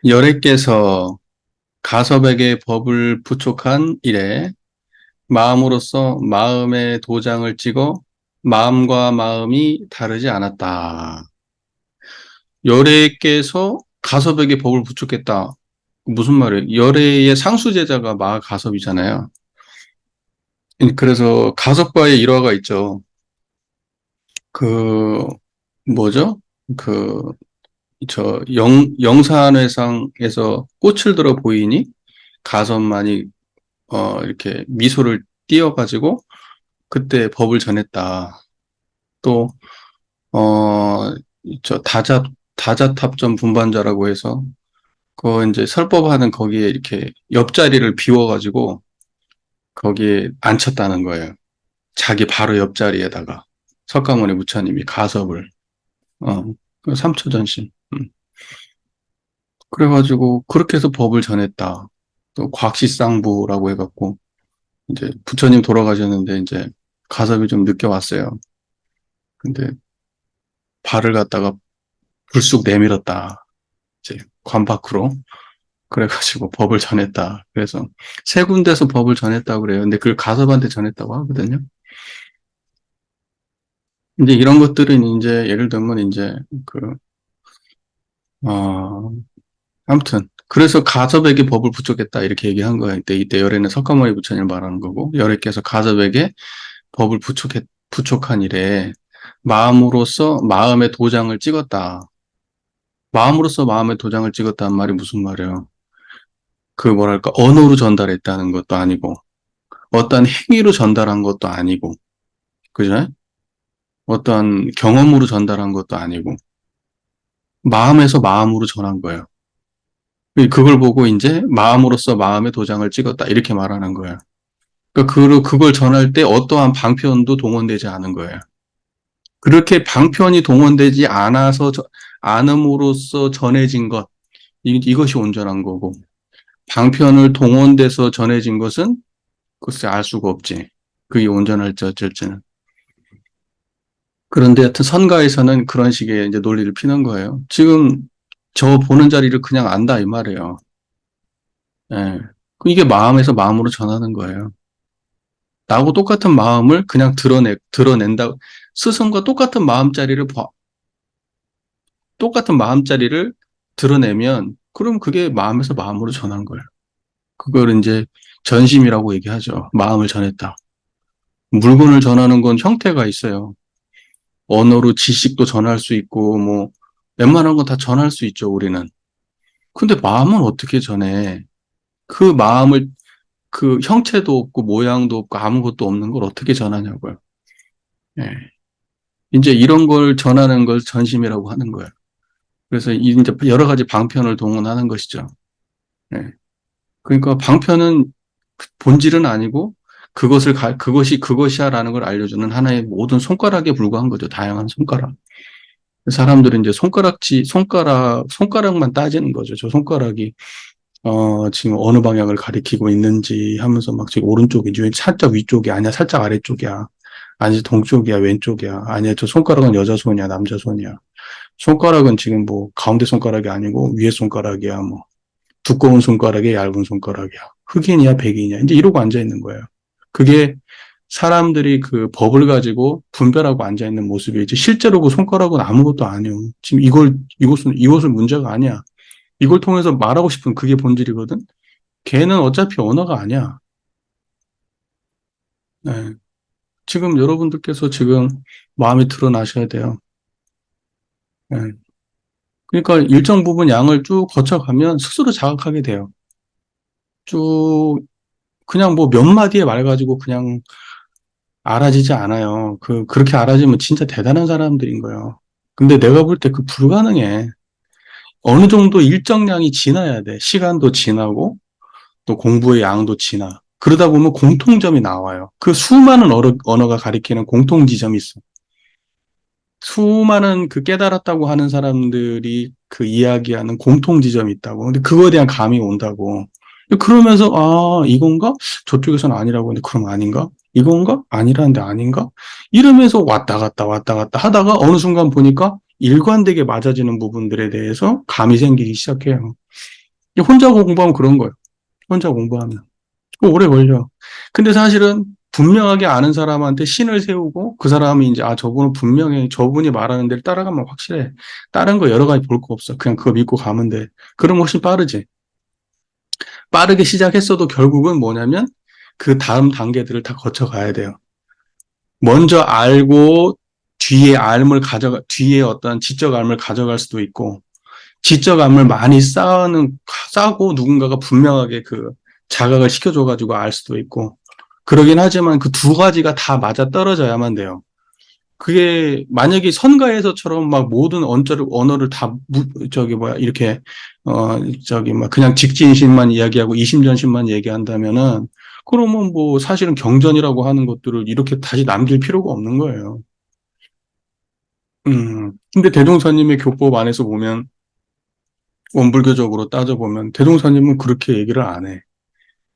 열애께서 가섭에게 법을 부촉한 이래 마음으로서 마음의 도장을 찍어 마음과 마음이 다르지 않았다. 열애께서 가섭에게 법을 부촉했다. 무슨 말이에요? 열애의 상수제자가 가섭이잖아요. 그래서 가섭과의 일화가 있죠. 그 뭐죠? 그 영산회상에서 꽃을 들어 보이니 가섭만이 이렇게 미소를 띄어가지고 그때 법을 전했다. 또, 다자탑전 분반자라고 해서, 이제 설법하는 거기에 이렇게 옆자리를 비워가지고 거기에 앉혔다는 거예요. 자기 바로 옆자리에다가. 석가모니 부처님이 가섭을, 그 삼초전심. 그래가지고 그렇게 해서 법을 전했다. 또 곽시쌍부라고 해갖고, 이제 부처님 돌아가셨는데 이제 가섭이 좀 늦게 왔어요. 근데 발을 갖다가 불쑥 내밀었다. 이제 관 밖으로. 그래가지고 법을 전했다. 그래서 세 군데서 법을 전했다고 그래요. 근데 그걸 가섭한테 전했다고 하거든요. 이제 이런 것들은 이제 예를 들면 이제 어, 아무튼 그래서 가섭에게 법을 부촉했다 이렇게 얘기한 거예요. 이때 열애는 석가모니 부처님을 말하는 거고 열애께서 가섭에게 법을 부촉한 이래 마음으로서 마음의 도장을 찍었다. 마음으로서 마음의 도장을 찍었다는 말이 무슨 말이에요? 뭐랄까, 언어로 전달했다는 것도 아니고, 어떠한 행위로 전달한 것도 아니고, 그죠? 어떠한 경험으로 전달한 것도 아니고, 마음에서 마음으로 전한 거예요. 그걸 보고 이제 마음으로서 마음의 도장을 찍었다. 이렇게 말하는 거예요. 그러니까 그걸 전할 때 어떠한 방편도 동원되지 않은 거예요. 그렇게 방편이 동원되지 않음으로써 전해진 것, 이것이 온전한 거고, 방편을 동원돼서 전해진 것은 글쎄 알 수가 없지. 그게 온전할지 어쩔지는. 그런데 하여튼 선가에서는 그런 식의 이제 논리를 피는 거예요. 지금 저 보는 자리를 그냥 안다 이 말이에요. 예. 이게 마음에서 마음으로 전하는 거예요. 나하고 똑같은 마음을 그냥 드러낸다. 스승과 똑같은 마음자리를 드러내면 그럼 그게 마음에서 마음으로 전한 거예요. 그걸 이제 전심이라고 얘기하죠. 마음을 전했다. 물건을 전하는 건 형태가 있어요. 언어로 지식도 전할 수 있고, 웬만한 건 다 전할 수 있죠, 우리는. 근데 마음은 어떻게 전해? 그 마음을, 그 형체도 없고, 모양도 없고, 아무것도 없는 걸 어떻게 전하냐고요. 예. 이제 이런 걸 전하는 걸 전심이라고 하는 거예요. 그래서 이제 여러 가지 방편을 동원하는 것이죠. 예. 그러니까 방편은 본질은 아니고, 그것이 그것이야라는 걸 알려주는 하나의 모든 손가락에 불과한 거죠. 다양한 손가락. 사람들은 이제 손가락만 따지는 거죠. 저 손가락이, 지금 어느 방향을 가리키고 있는지 하면서 막 지금 오른쪽인지, 살짝 위쪽이 아니야, 살짝 아래쪽이야. 아니, 동쪽이야, 왼쪽이야. 아니야, 저 손가락은 여자 손이야, 남자 손이야. 손가락은 지금 가운데 손가락이 아니고 위에 손가락이야, 두꺼운 손가락이야, 얇은 손가락이야. 흑인이야, 백인이야. 이제 이러고 앉아 있는 거예요. 그게 사람들이 그 법을 가지고 분별하고 앉아있는 모습이지, 실제로 그 손가락은 아무것도 아니에요. 지금 이것은 문제가 아니야. 이걸 통해서 말하고 싶은 그게 본질이거든? 걔는 어차피 언어가 아니야. 네. 지금 여러분들께서 지금 마음이 드러나셔야 돼요. 네. 그러니까 일정 부분 양을 쭉 거쳐가면 스스로 자각하게 돼요. 쭉, 그냥 몇 마디의 말 가지고 그냥 알아지지 않아요. 그렇게 알아지면 진짜 대단한 사람들인 거예요. 근데 내가 볼 때 불가능해. 어느 정도 일정량이 지나야 돼. 시간도 지나고, 또 공부의 양도 지나. 그러다 보면 공통점이 나와요. 그 수많은 언어가 가리키는 공통 지점이 있어. 수많은 깨달았다고 하는 사람들이 이야기하는 공통 지점이 있다고. 근데 그거에 대한 감이 온다고. 그러면서, 이건가? 저쪽에서는 아니라고 했는데, 그럼 아닌가? 이건가? 아니라는데 아닌가? 이러면서 왔다 갔다 하다가 어느 순간 보니까 일관되게 맞아지는 부분들에 대해서 감이 생기기 시작해요. 혼자 공부하면 그런 거예요. 혼자 공부하면. 오래 걸려. 근데 사실은 분명하게 아는 사람한테 신을 세우고 그 사람이 이제 저분은 분명히 저분이 말하는 데를 따라가면 확실해. 다른 거 여러 가지 볼 거 없어. 그냥 그거 믿고 가면 돼. 그럼 훨씬 빠르지. 빠르게 시작했어도 결국은 뭐냐면 그 다음 단계들을 다 거쳐가야 돼요. 먼저 알고 뒤에 어떤 지적 알을 가져갈 수도 있고 지적 암을 많이 쌓고 누군가가 분명하게 그 자각을 시켜줘가지고 알 수도 있고, 그러긴 하지만 그 두 가지가 다 맞아 떨어져야만 돼요. 그게 만약에 선가에서처럼 막 모든 언어를 다 이렇게 막 그냥 직진신만 이야기하고 이심전심만 얘기한다면은 그러면 뭐 사실은 경전이라고 하는 것들을 이렇게 다시 남길 필요가 없는 거예요. 근데 대종사님의 교법 안에서 보면 원불교적으로 따져보면 대종사님은 그렇게 얘기를 안 해.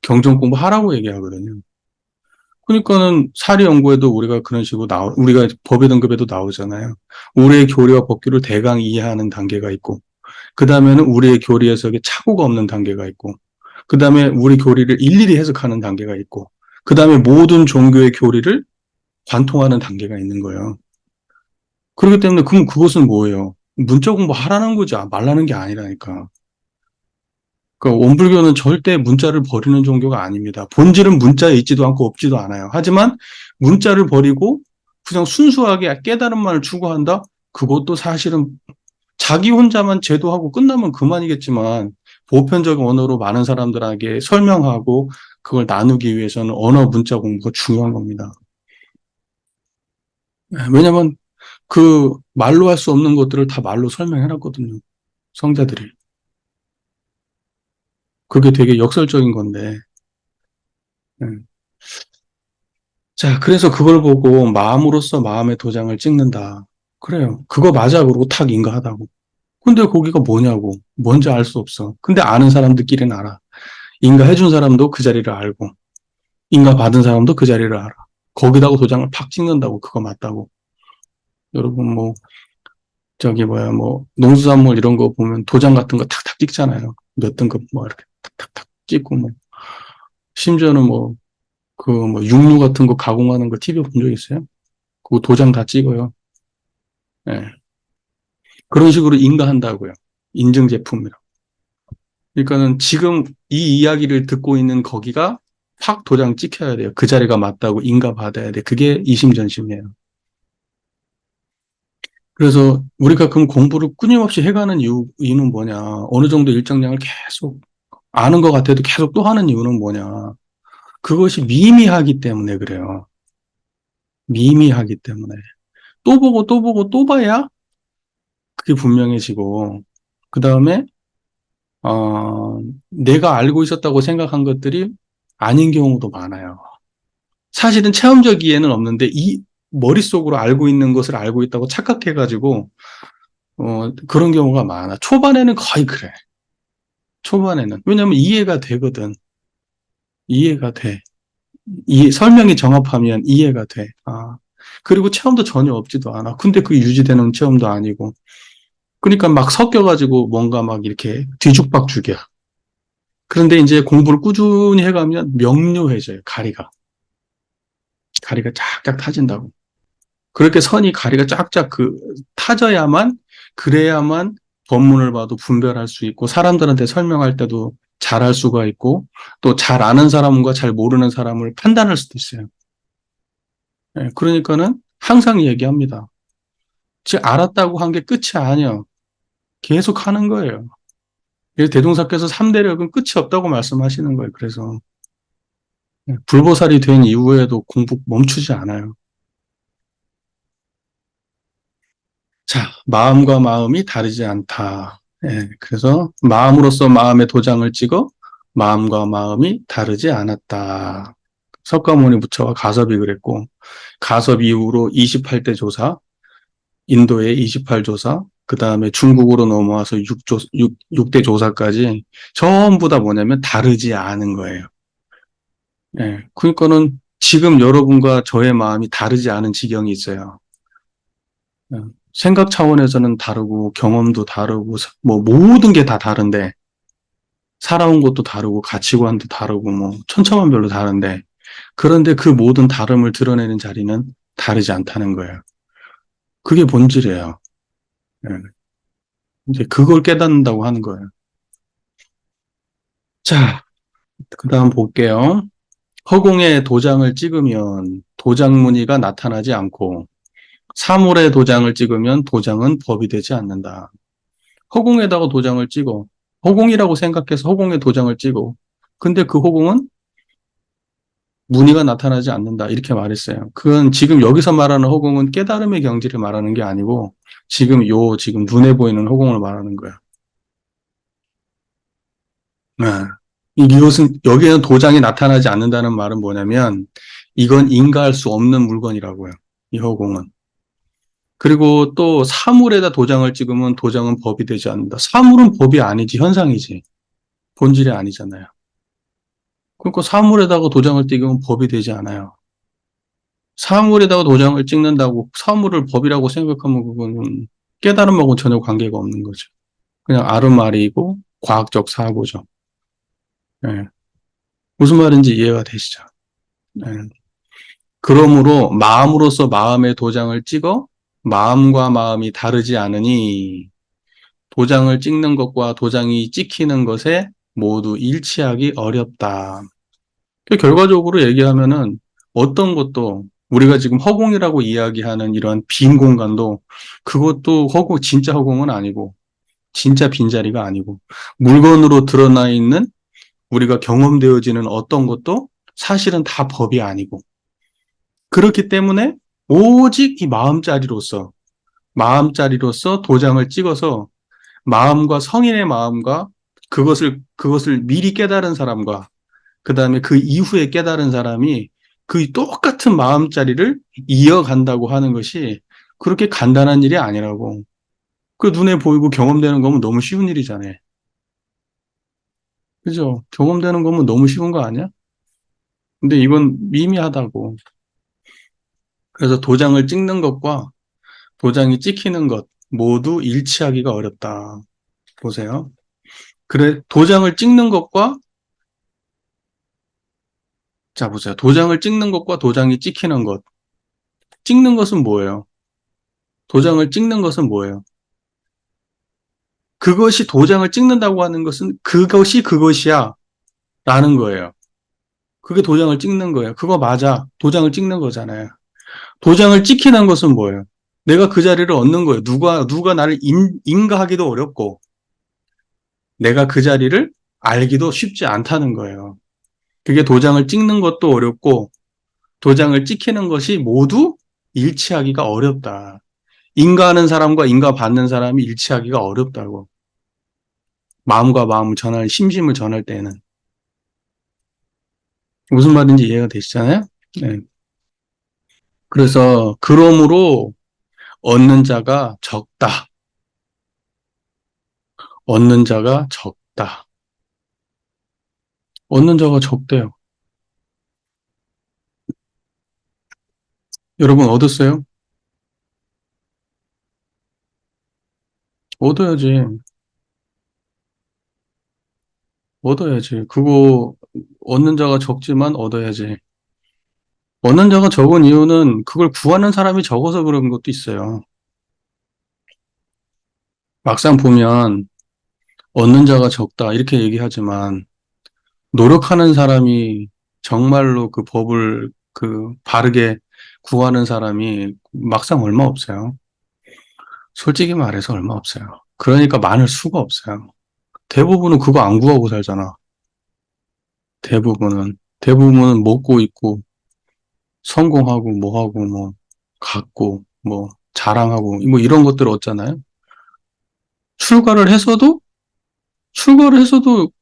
경전 공부하라고 얘기하거든요. 그러니까는 사리 연구에도 우리가 그런 식으로 우리가 법의 등급에도 나오잖아요. 우리의 교리와 법규를 대강 이해하는 단계가 있고, 그 다음에는 우리의 교리에서 착오가 없는 단계가 있고, 그 다음에 우리 교리를 일일이 해석하는 단계가 있고, 그 다음에 모든 종교의 교리를 관통하는 단계가 있는 거예요. 그렇기 때문에 그럼 그것은 뭐예요? 문자 공부하라는 거지 말라는 게 아니라니까. 그러니까 원불교는 절대 문자를 버리는 종교가 아닙니다. 본질은 문자에 있지도 않고 없지도 않아요. 하지만 문자를 버리고 그냥 순수하게 깨달음만을 추구한다? 그것도 사실은 자기 혼자만 제도하고 끝나면 그만이겠지만 보편적인 언어로 많은 사람들에게 설명하고 그걸 나누기 위해서는 언어 문자 공부가 중요한 겁니다. 왜냐하면 그 말로 할 수 없는 것들을 다 말로 설명해놨거든요. 성자들이. 그게 되게 역설적인 건데. 음. 자, 그래서 그걸 보고 마음으로써 마음의 도장을 찍는다. 그래요. 그거 맞아. 그러고 탁 인가하다고. 근데 거기가 뭐냐고. 뭔지 알 수 없어. 근데 아는 사람들끼리는 알아. 인가해준 사람도 그 자리를 알고, 인가받은 사람도 그 자리를 알아. 거기다가 도장을 팍 찍는다고. 그거 맞다고. 여러분, 농수산물 이런 거 보면 도장 같은 거 탁탁 찍잖아요. 몇 등급 이렇게 탁탁탁 찍고 심지어는 육류 같은 거 가공하는 거 TV 본 적 있어요? 그거 도장 다 찍어요. 예. 그런 식으로 인가한다고요. 인증 제품이라고. 그러니까는 지금 이 이야기를 듣고 있는 거기가 확 도장 찍혀야 돼요. 그 자리가 맞다고 인가받아야 돼. 그게 이심전심이에요. 그래서 우리가 그럼 공부를 끊임없이 해가는 이유는 뭐냐. 어느 정도 일정량을 계속 아는 것 같아도 계속 또 하는 이유는 뭐냐. 그것이 미미하기 때문에 그래요. 미미하기 때문에. 또 보고 또 보고 또 봐야 그게 분명해지고, 그 다음에 내가 알고 있었다고 생각한 것들이 아닌 경우도 많아요. 사실은 체험적 이해는 없는데 이 머릿속으로 알고 있는 것을 알고 있다고 착각해가지고 그런 경우가 많아. 초반에는 거의 그래. 초반에는. 왜냐면 이해가 되거든. 이해가 돼. 설명이 정확하면 이해가 돼. 그리고 체험도 전혀 없지도 않아. 근데 그게 유지되는 체험도 아니고. 그러니까 막 섞여가지고 뭔가 막 이렇게 뒤죽박죽이야. 그런데 이제 공부를 꾸준히 해가면 명료해져요, 가리가. 가리가 쫙쫙 타진다고. 그렇게 가리가 쫙쫙 타져야만, 그래야만 법문을 봐도 분별할 수 있고, 사람들한테 설명할 때도 잘할 수가 있고, 또 잘 아는 사람과 잘 모르는 사람을 판단할 수도 있어요. 예, 그러니까는 항상 얘기합니다. 즉, 알았다고 한 게 끝이 아니야. 계속 하는 거예요. 대종사께서 3대력은 끝이 없다고 말씀하시는 거예요. 그래서. 불보살이 된 이후에도 공부 멈추지 않아요. 자, 마음과 마음이 다르지 않다. 예, 그래서 마음으로서 마음의 도장을 찍어 마음과 마음이 다르지 않았다. 석가모니 부처와 가섭이 그랬고, 가섭 이후로 28대 조사, 인도의 28조사, 그 다음에 중국으로 넘어와서 6대 조사까지 전부 다 뭐냐면 다르지 않은 거예요. 예, 그러니까는 지금 여러분과 저의 마음이 다르지 않은 지경이 있어요. 생각 차원에서는 다르고, 경험도 다르고, 뭐, 모든 게 다 다른데, 살아온 것도 다르고, 가치관도 다르고, 뭐, 천차만별로 다른데, 그런데 그 모든 다름을 드러내는 자리는 다르지 않다는 거예요. 그게 본질이에요. 예. 이제 그걸 깨닫는다고 하는 거예요. 자, 그 다음 볼게요. 허공에 도장을 찍으면 도장 무늬가 나타나지 않고, 사물에 도장을 찍으면 도장은 법이 되지 않는다. 허공에다가 도장을 찍어. 허공이라고 생각해서 허공에 도장을 찍어. 근데 그 허공은 무늬가 나타나지 않는다. 이렇게 말했어요. 그건 지금 여기서 말하는 허공은 깨달음의 경지를 말하는 게 아니고, 지금 눈에 보이는 허공을 말하는 거야. 네. 이것은, 여기에는 도장이 나타나지 않는다는 말은 뭐냐면, 이건 인가할 수 없는 물건이라고요. 이 허공은. 그리고 또 사물에다 도장을 찍으면 도장은 법이 되지 않는다. 사물은 법이 아니지, 현상이지. 본질이 아니잖아요. 그러니까 사물에다가 도장을 찍으면 법이 되지 않아요. 사물에다가 도장을 찍는다고 사물을 법이라고 생각하면 그거는 깨달음하고는 전혀 관계가 없는 거죠. 그냥 아르말이고 과학적 사고죠. 예. 무슨 말인지 이해가 되시죠? 예. 그러므로 마음으로서 마음의 도장을 찍어 마음과 마음이 다르지 않으니 도장을 찍는 것과 도장이 찍히는 것에 모두 일치하기 어렵다. 결과적으로 얘기하면은 어떤 것도 우리가 지금 허공이라고 이야기하는 이런 빈 공간도 그것도 진짜 허공은 아니고 진짜 빈자리가 아니고 물건으로 드러나 있는 우리가 경험되어지는 어떤 것도 사실은 다 법이 아니고 그렇기 때문에 오직 이 마음자리로서 도장을 찍어서 마음과 성인의 마음과 그것을 미리 깨달은 사람과 그 다음에 그 이후에 깨달은 사람이 그 똑같은 마음자리를 이어간다고 하는 것이 그렇게 간단한 일이 아니라고. 그 눈에 보이고 경험되는 거면 너무 쉬운 일이잖아요. 그죠? 경험되는 거면 너무 쉬운 거 아니야? 근데 이건 미미하다고. 그래서 도장을 찍는 것과 도장이 찍히는 것 모두 일치하기가 어렵다. 보세요. 그래, 도장을 찍는 것과 자, 보세요. 도장을 찍는 것과 도장이 찍히는 것. 찍는 것은 뭐예요? 도장을 찍는 것은 뭐예요? 그것이 도장을 찍는다고 하는 것은 그것이 그것이야. 라는 거예요. 그게 도장을 찍는 거예요. 그거 맞아. 도장을 찍는 거잖아요. 도장을 찍히는 것은 뭐예요? 내가 그 자리를 얻는 거예요. 누가 나를 인가하기도 어렵고, 내가 그 자리를 알기도 쉽지 않다는 거예요. 그게 도장을 찍는 것도 어렵고, 도장을 찍히는 것이 모두 일치하기가 어렵다. 인가하는 사람과 인가받는 사람이 일치하기가 어렵다고. 마음과 마음을 심심을 전할 때는. 무슨 말인지 이해가 되시잖아요? 네. 그러므로, 얻는 자가 적다. 얻는 자가 적다. 얻는 자가 적대요. 여러분, 얻었어요? 얻어야지. 얻어야지. 얻는 자가 적지만 얻어야지. 얻는 자가 적은 이유는 그걸 구하는 사람이 적어서 그런 것도 있어요. 막상 보면, 얻는 자가 적다. 이렇게 얘기하지만, 노력하는 사람이 정말로 그 법을 바르게 구하는 사람이 막상 얼마 없어요. 솔직히 말해서 얼마 없어요. 그러니까 많을 수가 없어요. 대부분은 그거 안 구하고 살잖아. 대부분은 먹고 있고, 성공하고, 뭐하고, 뭐, 갖고, 뭐, 자랑하고, 뭐 이런 것들 얻잖아요. 출가를 해서도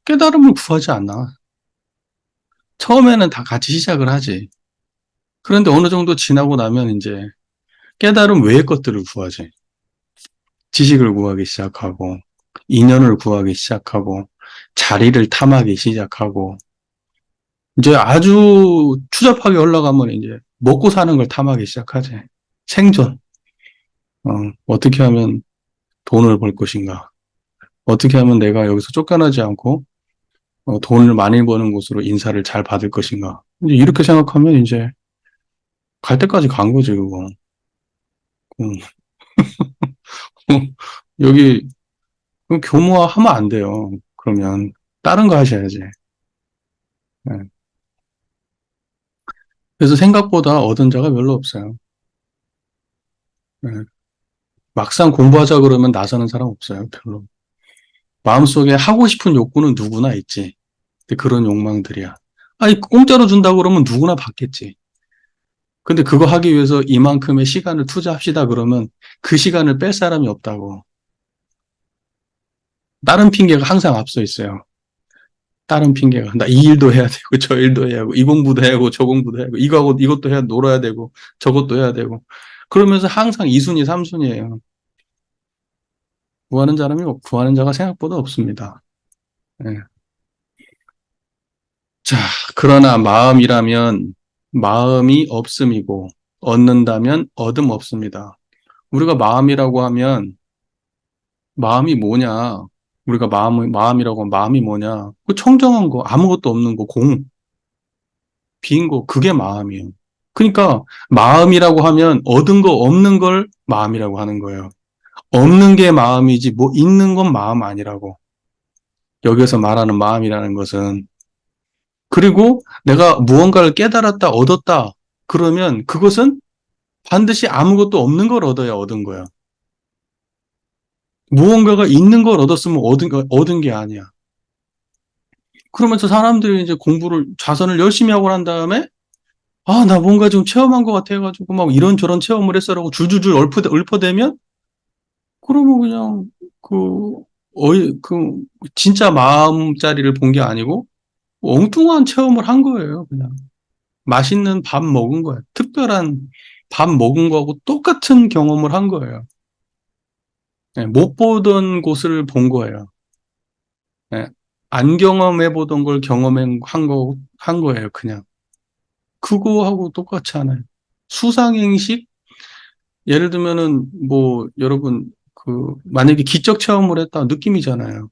깨달음을 구하지 않아. 처음에는 다 같이 시작을 하지. 그런데 어느 정도 지나고 나면 이제 깨달음 외의 것들을 구하지. 지식을 구하기 시작하고, 인연을 구하기 시작하고, 자리를 탐하기 시작하고, 이제 아주 추잡하게 올라가면 이제 먹고 사는 걸 탐하기 시작하지. 생존. 어떻게 하면 돈을 벌 것인가? 어떻게 하면 내가 여기서 쫓겨나지 않고 돈을 많이 버는 곳으로 인사를 잘 받을 것인가? 이제 이렇게 생각하면 이제 갈 때까지 간 거지, 그거. 음, 여기 교무화 하면 안 돼요. 그러면 다른 거 하셔야지. 네. 그래서 생각보다 얻은 자가 별로 없어요. 네. 막상 공부하자 그러면 나서는 사람 없어요, 별로. 마음속에 하고 싶은 욕구는 누구나 있지. 근데 그런 욕망들이야. 아니, 공짜로 준다고 그러면 누구나 받겠지. 근데 그거 하기 위해서 이만큼의 시간을 투자합시다 그러면 그 시간을 뺄 사람이 없다고. 다른 핑계가 항상 앞서 있어요. 다른 핑계가. 나 이 일도 해야 되고, 저 일도 해야 하고, 이 공부도 해야 하고, 저 공부도 해야 하고, 이거 하고, 이것도 해야, 놀아야 되고, 저것도 해야 되고. 그러면서 항상 2순위, 3순위예요. 구하는 자가 생각보다 없습니다. 예. 자, 그러나 마음이 없음이고, 얻는다면 얻음 없습니다. 우리가 마음이라고 하면, 마음이 뭐냐? 우리가 마음이라고 하면 마음이 뭐냐? 그 청정한 거, 아무것도 없는 거, 빈 거, 그게 마음이에요. 그러니까, 마음이라고 하면 얻은 거 없는 걸 마음이라고 하는 거예요. 없는 게 마음이지, 뭐, 있는 건 마음 아니라고. 여기서 말하는 마음이라는 것은. 그리고 내가 무언가를 깨달았다, 얻었다, 그러면 그것은 반드시 아무것도 없는 걸 얻어야 얻은 거야. 무언가가 있는 걸 얻었으면 얻은 게 아니야. 그러면서 사람들이 이제 자선을 열심히 하고 난 다음에, 아, 나 뭔가 좀 체험한 것 같아가지고, 막 이런저런 체험을 했어라고 줄줄줄 읊어대면, 그러면 그냥, 그, 그, 진짜 마음자리를 본 게 아니고, 엉뚱한 체험을 한 거예요, 그냥. 맛있는 밥 먹은 거예요. 특별한 밥 먹은 거하고 똑같은 경험을 한 거예요. 예, 못 보던 곳을 본 거예요. 예, 안 경험해 보던 걸 한 거예요, 그냥. 그거하고 똑같이 하나요? 수상행식? 예를 들면은, 뭐, 여러분, 만약에 기적 체험을 했다, 느낌이잖아요.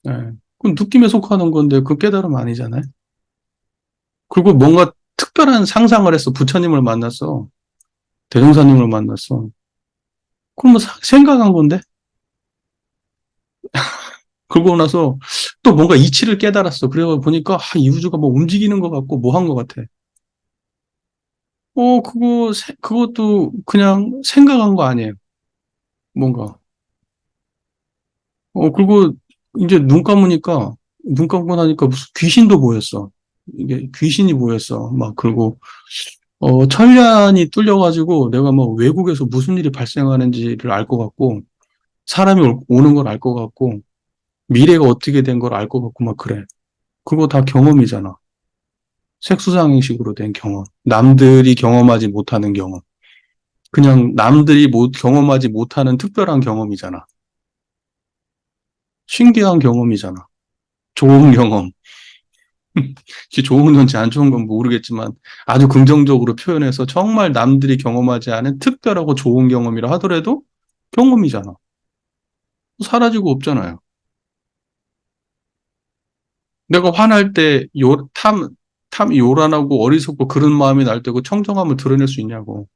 예. 그럼 느낌에 속하는 건데, 그 깨달음 아니잖아요? 그리고 뭔가 특별한 상상을 했어. 부처님을 만났어. 대종사님을 만났어. 그럼 뭐 생각한 건데? 그러고 나서 또 뭔가 이치를 깨달았어. 그래가 보니까, 이 우주가 뭐 움직이는 것 같고, 뭐 한 것 같아. 그것도 그냥 생각한 거 아니에요. 뭔가. 그리고 이제 눈 감고 나니까 무슨 귀신도 보였어. 이게 귀신이 보였어. 막, 그리고, 천련이 뚫려가지고 내가 뭐 외국에서 무슨 일이 발생하는지를 알 것 같고, 사람이 오는 걸 알 것 같고, 미래가 어떻게 된 걸 알 것 같고, 막 그래. 그거 다 경험이잖아. 색수상식으로 된 경험. 남들이 경험하지 못하는 경험. 그냥 남들이 경험하지 못하는 특별한 경험이잖아. 신기한 경험이잖아. 좋은 경험. 좋은 건지 안 좋은 건 모르겠지만 아주 긍정적으로 표현해서 정말 남들이 경험하지 않은 특별하고 좋은 경험이라 하더라도 경험이잖아. 사라지고 없잖아요. 내가 화날 때 요란하고 어리석고 그런 마음이 날 때고 청정함을 드러낼 수 있냐고.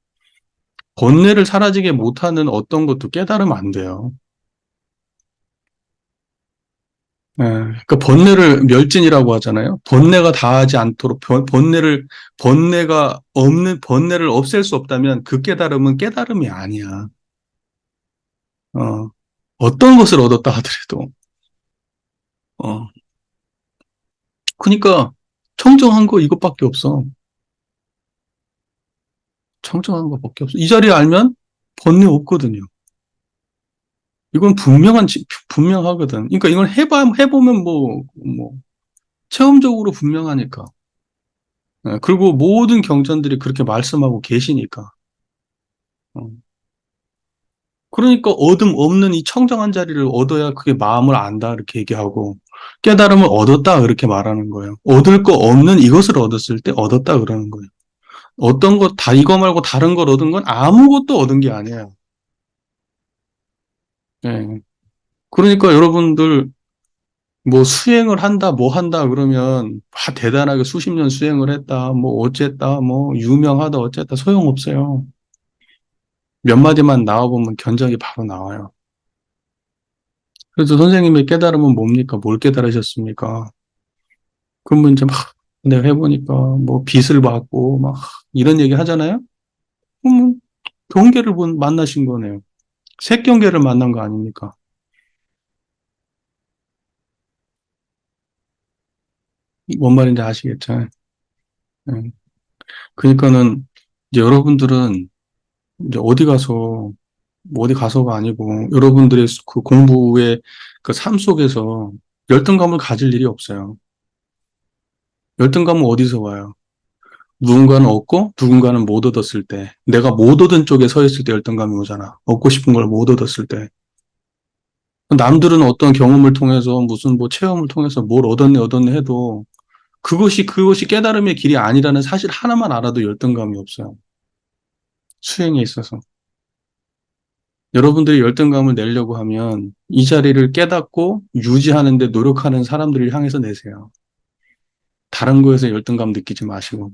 번뇌를 사라지게 못하는 어떤 것도 깨달으면 안 돼요. 예, 그러니까 번뇌를 멸진이라고 하잖아요. 번뇌가 다하지 않도록 번뇌를 없앨 수 없다면 그 깨달음은 깨달음이 아니야. 어, 어떤 것을 얻었다 하더라도. 어, 그러니까 청정한 거 이것밖에 없어. 청정한 것밖에 없어. 이 자리에 알면 번뇌 없거든요. 이건 분명하거든. 그러니까 이걸 해보면 체험적으로 분명하니까. 예, 그리고 모든 경전들이 그렇게 말씀하고 계시니까. 어. 그러니까 얻음 없는 이 청정한 자리를 얻어야 그게 마음을 안다, 이렇게 얘기하고, 깨달음을 얻었다, 그렇게 말하는 거예요. 얻을 거 없는 이것을 얻었을 때 얻었다, 그러는 거예요. 어떤 것, 다 이거 말고 다른 걸 얻은 건 아무것도 얻은 게 아니에요. 예. 그러니까 여러분들 뭐 수행을 한다, 뭐 한다 그러면 대단하게 수십 년 수행을 했다, 뭐 어쨌다, 뭐 유명하다, 어쨌다 소용없어요. 몇 마디만 나와보면 견적이 바로 나와요. 그래서 선생님의 깨달음은 뭡니까? 뭘 깨달으셨습니까? 그러면 이제 막 내가 해보니까 뭐 빛을 받고 막 이런 얘기 하잖아요? 그러면 경계를 만나신 거네요. 색경계를 만난 거 아닙니까? 뭔 말인지 아시겠죠? 예. 그러니까는 이제 여러분들은 이제 어디 가서 뭐 어디 가서가 아니고 여러분들의 그 공부의 그 삶 속에서 열등감을 가질 일이 없어요. 열등감은 어디서 와요? 누군가는 얻고 누군가는 못 얻었을 때 내가 못 얻은 쪽에 서 있을 때 열등감이 오잖아. 얻고 싶은 걸 못 얻었을 때. 남들은 어떤 경험을 통해서 무슨 뭐 체험을 통해서 뭘 얻었네 해도 그것이 깨달음의 길이 아니라는 사실 하나만 알아도 열등감이 없어요. 수행에 있어서. 여러분들이 열등감을 내려고 하면 이 자리를 깨닫고 유지하는 데 노력하는 사람들을 향해서 내세요. 다른 거에서 열등감 느끼지 마시고.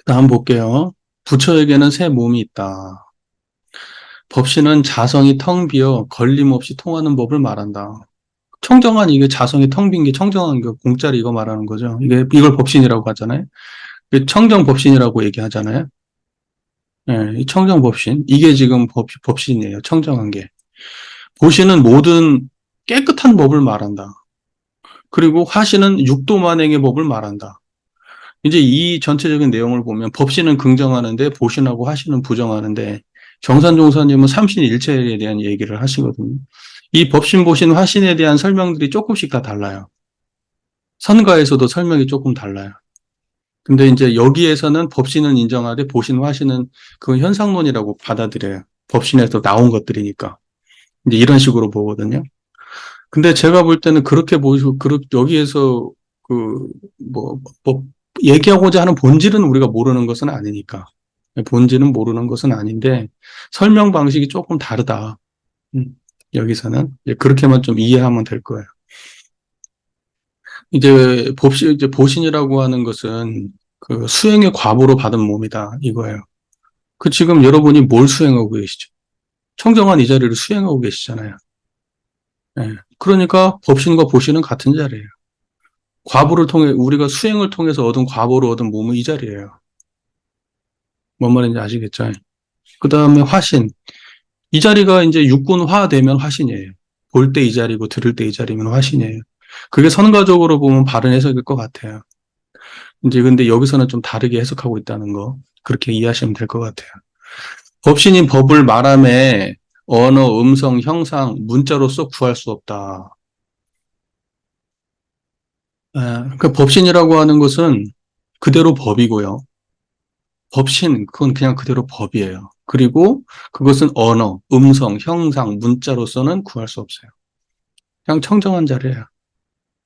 다음 볼게요. 부처에게는 새 몸이 있다. 법신은 자성이 텅 비어 걸림없이 통하는 법을 말한다. 청정한 이게 자성이 텅 빈 게 청정한 게 공짜리 이거 말하는 거죠. 이걸 법신이라고 하잖아요. 청정 법신이라고 얘기하잖아요. 예, 이 청정 법신. 이게 지금 법신이에요. 청정한 게. 보시는 모든 깨끗한 법을 말한다. 그리고 화시는 육도만행의 법을 말한다. 이제 이 전체적인 내용을 보면 법신은 긍정하는데 보신하고 화신은 부정하는데 정산종사님은 삼신일체에 대한 얘기를 하시거든요. 이 법신, 보신, 화신에 대한 설명들이 조금씩 다 달라요. 선가에서도 설명이 조금 달라요. 근데 이제 여기에서는 법신은 인정하되 보신, 화신은 그건 현상론이라고 받아들여요. 법신에서 나온 것들이니까. 이제 이런 식으로 보거든요. 근데 제가 볼 때는 그렇게 보시고, 여기에서 그, 뭐, 얘기하고자 하는 본질은 우리가 모르는 것은 아니니까. 본질은 모르는 것은 아닌데, 설명 방식이 조금 다르다. 여기서는. 이제 그렇게만 좀 이해하면 될 거예요. 이제 보신이라고 하는 것은 그 수행의 과보로 받은 몸이다. 이거예요. 그 지금 여러분이 뭘 수행하고 계시죠? 청정한 이 자리를 수행하고 계시잖아요. 예. 그러니까 법신과 보신은 같은 자리예요. 과보를 통해 우리가 수행을 통해서 얻은 과보로 얻은 몸은 이 자리예요. 뭔 말인지 아시겠죠? 그 다음에 화신. 이 자리가 이제 육군화 되면 화신이에요. 볼 때 이 자리고 들을 때 이 자리면 화신이에요. 그게 선가적으로 보면 바른 해석일 것 같아요. 이제 근데 여기서는 좀 다르게 해석하고 있다는 거. 그렇게 이해하시면 될 것 같아요. 법신인 법을 말함에 언어, 음성, 형상, 문자로서 구할 수 없다. 그러니까 법신이라고 하는 것은 그대로 법이고요. 법신, 그건 그냥 그대로 법이에요. 그리고 그것은 언어, 음성, 형상, 문자로서는 구할 수 없어요. 그냥 청정한 자리예요.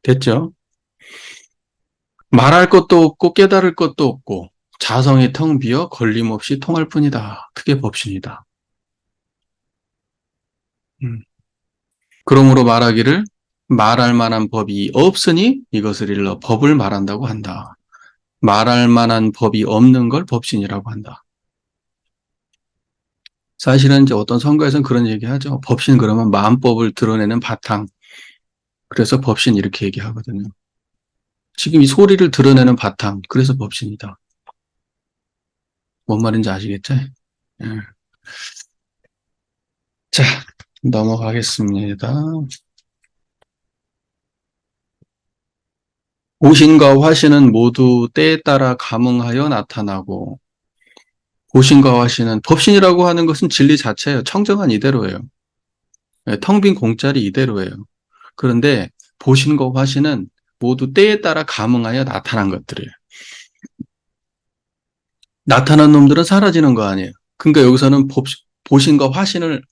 됐죠? 말할 것도 없고 깨달을 것도 없고 자성이 텅 비어 걸림없이 통할 뿐이다. 그게 법신이다. 음. 그러므로 말하기를 말할 만한 법이 없으니 이것을 일러 법을 말한다고 한다. 말할 만한 법이 없는 걸 법신이라고 한다. 사실은 이제 어떤 선가에서는 그런 얘기 하죠. 법신 그러면 마음법을 드러내는 바탕. 그래서 법신 이렇게 얘기하거든요. 지금 이 소리를 드러내는 바탕. 그래서 법신이다. 뭔 말인지 아시겠죠? 예. 자, 넘어가겠습니다. 보신과 화신은 모두 때에 따라 감응하여 나타나고 보신과 화신은 법신이라고 하는 것은 진리 자체예요. 청정한 이대로예요. 텅 빈 공짜리 이대로예요. 그런데 보신과 화신은 모두 때에 따라 감응하여 나타난 것들이에요. 나타난 놈들은 사라지는 거 아니에요. 그러니까 여기서는 보신과 화신을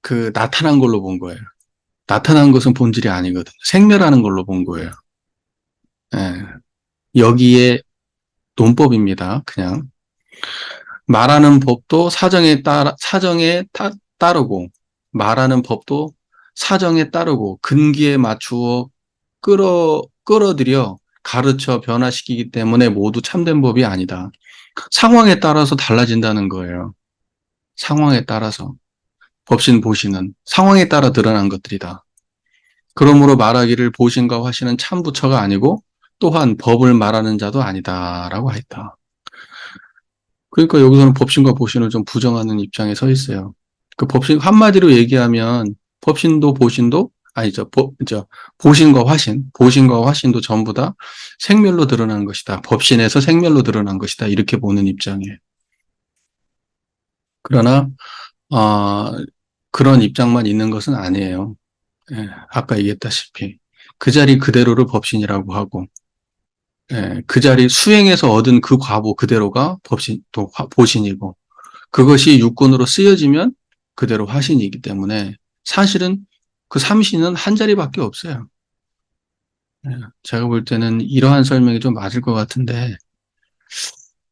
그 나타난 걸로 본 거예요. 나타난 것은 본질이 아니거든. 생멸하는 걸로 본 거예요. 예. 여기에 논법입니다. 그냥 말하는 법도 따르고 말하는 법도 사정에 따르고 근기에 맞추어 끌어들여 가르쳐 변화시키기 때문에 모두 참된 법이 아니다. 상황에 따라서 달라진다는 거예요. 상황에 따라서. 법신 보신은 상황에 따라 드러난 것들이다. 그러므로 말하기를 보신과 화신은 참부처가 아니고 또한 법을 말하는 자도 아니다라고 했다. 그러니까 여기서는 법신과 보신을 좀 부정하는 입장에 서 있어요. 그 법신 한마디로 얘기하면 법신도 보신도 아니죠. 보신과 화신도 전부 다 생멸로 드러나는 것이다. 법신에서 생멸로 드러난 것이다. 이렇게 보는 입장이에요. 그러나 그런 입장만 있는 것은 아니에요. 예, 아까 얘기했다시피 그 자리 그대로를 법신이라고 하고 예, 그 자리 수행에서 얻은 그 과보 그대로가 법신 또 보신이고 그것이 육군으로 쓰여지면 그대로 화신이기 때문에 사실은 그 삼신은 한 자리밖에 없어요. 예, 제가 볼 때는 이러한 설명이 좀 맞을 것 같은데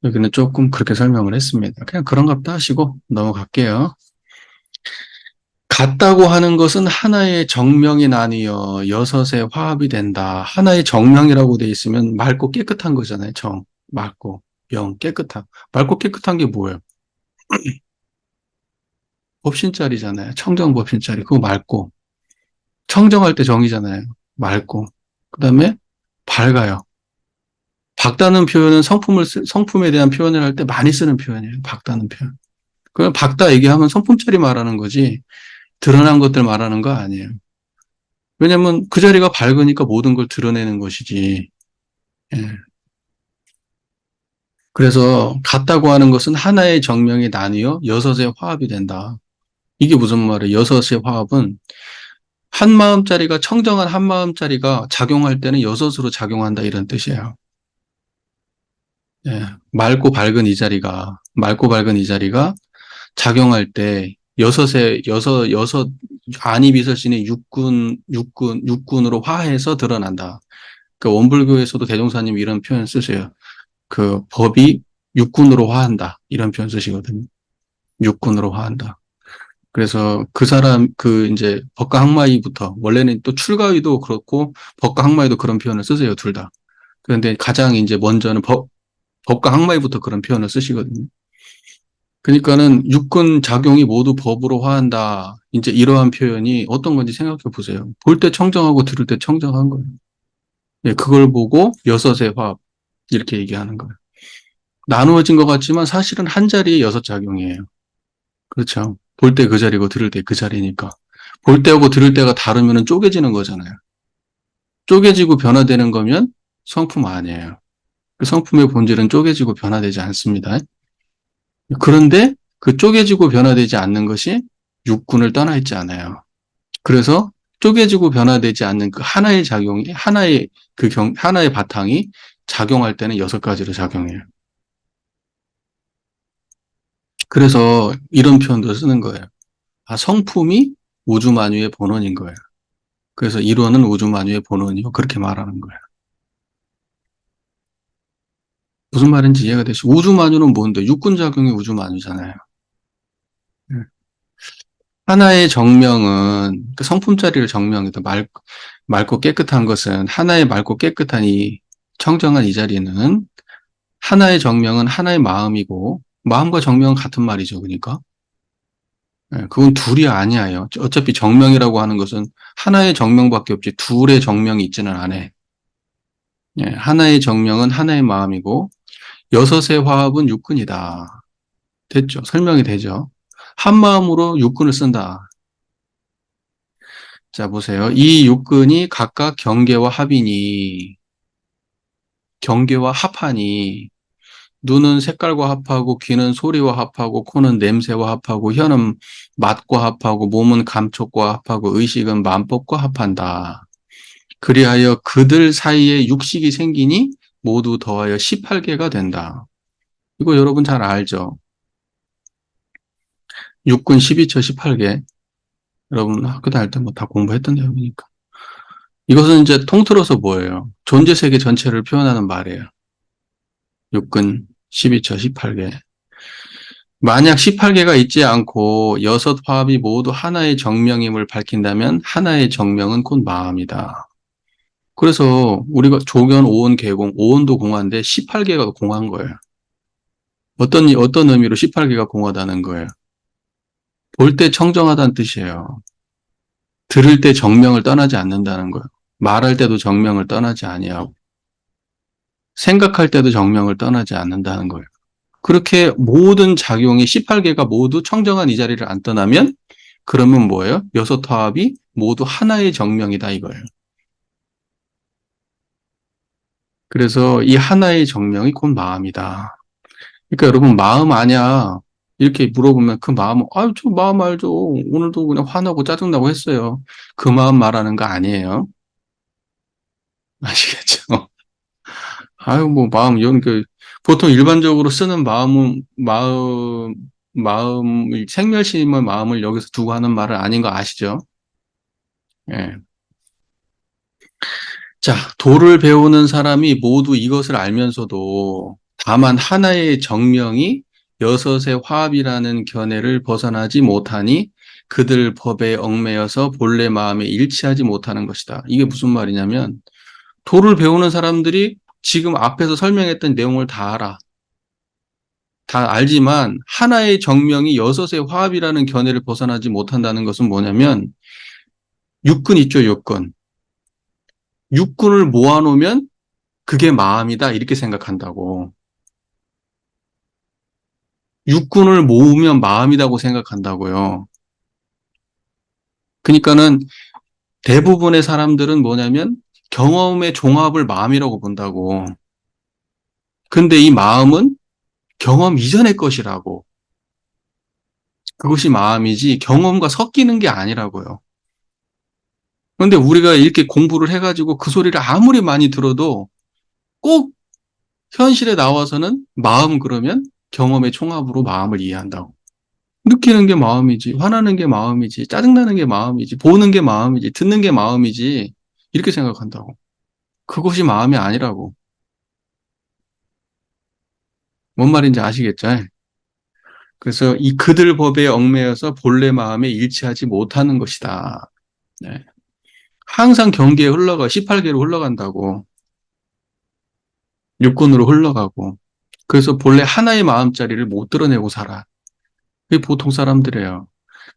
여기는 조금 그렇게 설명을 했습니다. 그냥 그런갑다 하시고 넘어갈게요. 같다고 하는 것은 하나의 정명이 나뉘어 여섯의 화합이 된다. 하나의 정명이라고 돼 있으면 맑고 깨끗한 거잖아요. 맑고 명, 깨끗한. 맑고 깨끗한 게 뭐예요? 법신짜리잖아요. 청정법신짜리. 그거 맑고. 청정할 때 정이잖아요. 맑고. 그 다음에 밝아요. 밝다는 표현은 성품에 대한 표현을 할 때 많이 쓰는 표현이에요. 밝다는 표현. 그냥 밝다 얘기하면 성품짜리 말하는 거지, 드러난 것들 말하는 거 아니에요. 왜냐면 그 자리가 밝으니까 모든 걸 드러내는 것이지. 예. 그래서 같다고 하는 것은 하나의 정명이 나뉘어 여섯의 화합이 된다. 이게 무슨 말이에요? 여섯의 화합은 한 마음짜리가 청정한 한 마음짜리가 작용할 때는 여섯으로 작용한다 이런 뜻이에요. 예. 맑고 밝은 이 자리가 작용할 때 여섯 안이 비설신의 육군으로 화해서 드러난다. 그 원불교에서도 대종사님 이런 표현 쓰세요. 그 법이 육군으로 화한다. 이런 표현 쓰시거든요. 육군으로 화한다. 그래서 그 사람, 이제 법과 항마이부터, 원래는 또 출가위도 그렇고, 법과 항마이도 그런 표현을 쓰세요, 둘 다. 그런데 가장 이제 먼저는 법과 항마이부터 그런 표현을 쓰시거든요. 그러니까는 육군 작용이 모두 법으로 화한다. 이제 이러한 표현이 어떤 건지 생각해 보세요. 볼 때 청정하고 들을 때 청정한 거예요. 예, 그걸 보고 여섯의 화합, 이렇게 얘기하는 거예요. 나누어진 것 같지만 사실은 한 자리에 여섯 작용이에요. 그렇죠. 볼 때 그 자리고 들을 때 그 자리니까. 볼 때하고 들을 때가 다르면 쪼개지는 거잖아요. 쪼개지고 변화되는 거면 성품 아니에요. 그 성품의 본질은 쪼개지고 변화되지 않습니다. 그런데 그 쪼개지고 변화되지 않는 것이 육군을 떠나 있지 않아요. 그래서 쪼개지고 변화되지 않는 그 하나의 작용이, 하나의 바탕이 작용할 때는 여섯 가지로 작용해요. 그래서 이런 표현도 쓰는 거예요. 성품이 우주만유의 본원인 거예요. 그래서 이론은 우주만유의 본원이요. 그렇게 말하는 거예요. 무슨 말인지 이해가 되시죠? 우주만유는 뭔데? 육군작용이 우주만유잖아요. 하나의 정명은, 그 성품자리를 정명이다. 맑고 깨끗한 것은, 하나의 맑고 깨끗한 청정한 이 자리는, 하나의 정명은 하나의 마음이고, 마음과 정명은 같은 말이죠. 그러니까. 그건 둘이 아니에요. 어차피 정명이라고 하는 것은 하나의 정명밖에 없지, 둘의 정명이 있지는 않아요. 하나의 정명은 하나의 마음이고, 여섯의 화합은 육군이다. 됐죠? 설명이 되죠? 한 마음으로 육군을 쓴다. 자, 보세요. 이 육군이 각각 경계와 합하니, 눈은 색깔과 합하고, 귀는 소리와 합하고, 코는 냄새와 합하고, 혀는 맛과 합하고, 몸은 감촉과 합하고, 의식은 만법과 합한다. 그리하여 그들 사이에 육식이 생기니 모두 더하여 18개가 된다. 이거 여러분 잘 알죠? 육군 12처 18개. 여러분 학교 다닐 때 뭐 다 공부했던 내용이니까. 이것은 이제 통틀어서 뭐예요? 존재 세계 전체를 표현하는 말이에요. 육근 12처 18개. 만약 18개가 있지 않고 여섯 화합이 모두 하나의 정명임을 밝힌다면 하나의 정명은 곧 마음이다. 그래서 우리가 조견, 오온, 계공, 오온도 공화인데 18개가 공화인 거예요. 어떤 의미로 18개가 공화다는 거예요? 볼 때 청정하다는 뜻이에요. 들을 때 정명을 떠나지 않는다는 거예요. 말할 때도 정명을 떠나지 아니하고 생각할 때도 정명을 떠나지 않는다는 거예요. 그렇게 모든 작용이 18개가 모두 청정한 이 자리를 안 떠나면 그러면 뭐예요? 여섯 화합이 모두 하나의 정명이다 이거예요. 그래서 이 하나의 정명이 곧 마음이다. 그러니까 여러분 마음 아냐 이렇게 물어보면 그 마음은 아유 저 마음 알죠. 오늘도 그냥 화나고 짜증나고 했어요. 그 마음 말하는 거 아니에요. 아시겠죠? 아유 뭐 마음 이런 그 보통 일반적으로 쓰는 마음을 생멸심의 마음을 여기서 두고 하는 말은 아닌 거 아시죠? 예. 자, 도를 배우는 사람이 모두 이것을 알면서도 다만 하나의 정명이 여섯의 화합이라는 견해를 벗어나지 못하니 그들 법에 얽매여서 본래 마음에 일치하지 못하는 것이다. 이게 무슨 말이냐면 도를 배우는 사람들이 지금 앞에서 설명했던 내용을 다 알아. 다 알지만 하나의 정명이 여섯의 화합이라는 견해를 벗어나지 못한다는 것은 뭐냐면 육군 있죠, 육군. 육군을 모아놓으면 그게 마음이다 이렇게 생각한다고. 육군을 모으면 마음이라고 생각한다고요. 그러니까는 대부분의 사람들은 뭐냐면 경험의 종합을 마음이라고 본다고. 근데 이 마음은 경험 이전의 것이라고. 그것이 마음이지 경험과 섞이는 게 아니라고요. 근데 우리가 이렇게 공부를 해가지고 그 소리를 아무리 많이 들어도 꼭 현실에 나와서는 마음 그러면 경험의 총합으로 마음을 이해한다고. 느끼는 게 마음이지, 화나는 게 마음이지, 짜증나는 게 마음이지, 보는 게 마음이지, 듣는 게 마음이지, 이렇게 생각한다고. 그것이 마음이 아니라고. 뭔 말인지 아시겠죠? 그래서 이 그들 법에 얽매여서 본래 마음에 일치하지 못하는 것이다. 네. 항상 경계에 흘러가, 18개로 흘러간다고. 육군으로 흘러가고. 그래서 본래 하나의 마음자리를 못 드러내고 살아. 그게 보통 사람들이에요.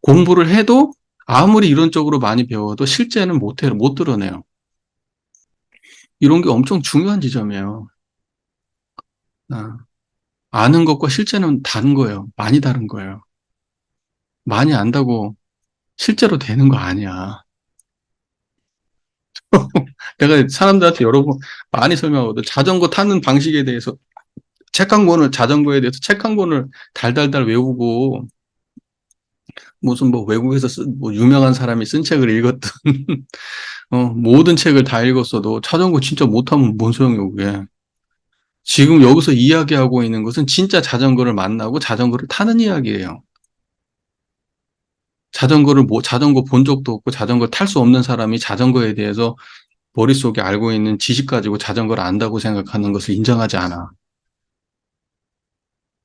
공부를 해도 아무리 이론적으로 많이 배워도 실제는 못해요. 못 드러내요. 이런 게 엄청 중요한 지점이에요. 아, 아는 것과 실제는 다른 거예요. 많이 다른 거예요. 많이 안다고 실제로 되는 거 아니야. 내가 사람들한테 여러 번 많이 설명하거든. 자전거 타는 방식에 대해서 자전거에 대해서 책 한 권을 달달달 외우고 무슨 뭐 외국에서 뭐 유명한 사람이 쓴 책을 읽었든 모든 책을 다 읽었어도 자전거 진짜 못하면 뭔 소용이고 그게. 지금 여기서 이야기하고 있는 것은 진짜 자전거를 만나고 자전거를 타는 이야기예요. 자전거 본 적도 없고 자전거 탈 수 없는 사람이 자전거에 대해서 머릿속에 알고 있는 지식 가지고 자전거를 안다고 생각하는 것을 인정하지 않아.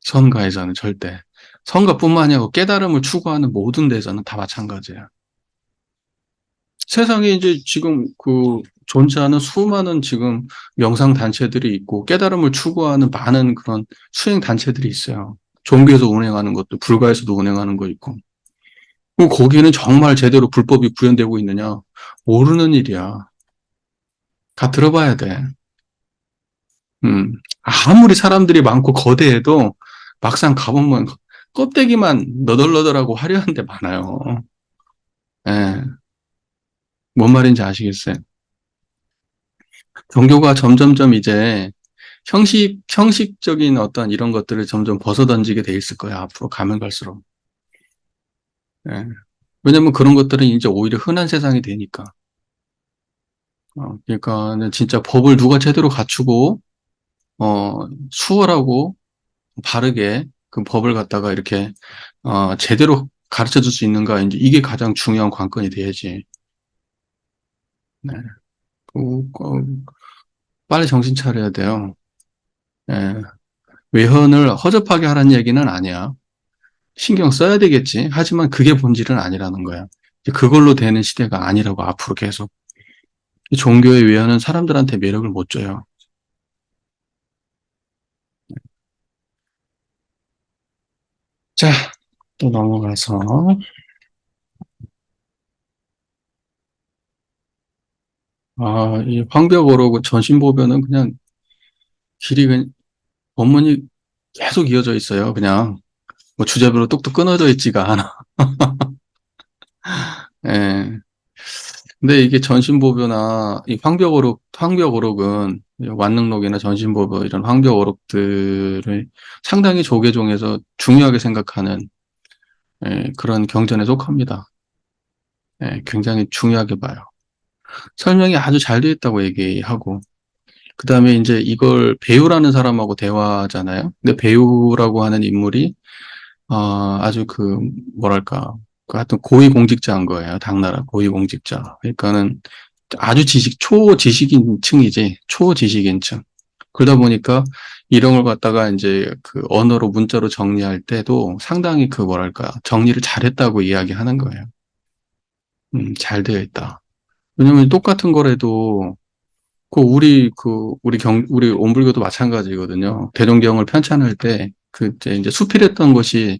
선가에서는 절대. 선가뿐만 아니라 깨달음을 추구하는 모든 데서는 다 마찬가지야. 세상에 이제 지금 그 존재하는 수많은 지금 명상 단체들이 있고 깨달음을 추구하는 많은 그런 수행 단체들이 있어요. 종교에서 운행하는 것도 불가에서도 운행하는 거 있고. 그럼 거기는 정말 제대로 불법이 구현되고 있느냐? 모르는 일이야. 다 들어봐야 돼. 아무리 사람들이 많고 거대해도 막상 가보면 껍데기만 너덜너덜하고 화려한 데 많아요. 예. 뭔 말인지 아시겠어요? 종교가 점점점 이제 형식적인 어떤 이런 것들을 점점 벗어던지게 돼 있을 거야. 앞으로 가면 갈수록. 예. 왜냐면 그런 것들은 이제 오히려 흔한 세상이 되니까. 그러니까 진짜 법을 누가 제대로 갖추고, 수월하고 바르게 그 법을 갖다가 이렇게, 제대로 가르쳐 줄 수 있는가. 이제 이게 가장 중요한 관건이 돼야지. 네. 빨리 정신 차려야 돼요. 예. 외현을 허접하게 하라는 얘기는 아니야. 신경 써야 되겠지. 하지만 그게 본질은 아니라는 거야. 이제 그걸로 되는 시대가 아니라고 앞으로 계속. 종교의 외연은 사람들한테 매력을 못 줘요. 자, 또 넘어가서, 이 황벽어록 전신보변은 그냥 길이, 본문이 계속 이어져 있어요. 그냥, 뭐 주제별로 뚝뚝 끊어져 있지가 않아. 예. 근데 이게 전신보배나 이 황벽어록은 완능록이나 전신보배 이런 황벽어록들을 상당히 조계종에서 중요하게 생각하는 그런 경전에 속합니다. 굉장히 중요하게 봐요. 설명이 아주 잘 되어 있다고 얘기하고 그 다음에 이제 이걸 배우라는 사람하고 대화잖아요. 근데 배우라고 하는 인물이 아주 뭐랄까 그 하여튼 고위공직자인 거예요. 당나라 고위공직자. 그러니까는 아주 초지식인층이지, 초지식인층. 그러다 보니까 이런 걸 갖다가 이제 그 언어로 문자로 정리할 때도 상당히 뭐랄까, 정리를 잘했다고 이야기하는 거예요. 잘 되어 있다. 왜냐면 똑같은 거라도 우리 온불교도 마찬가지거든요. 대종경을 편찬할 때 이제 수필했던 것이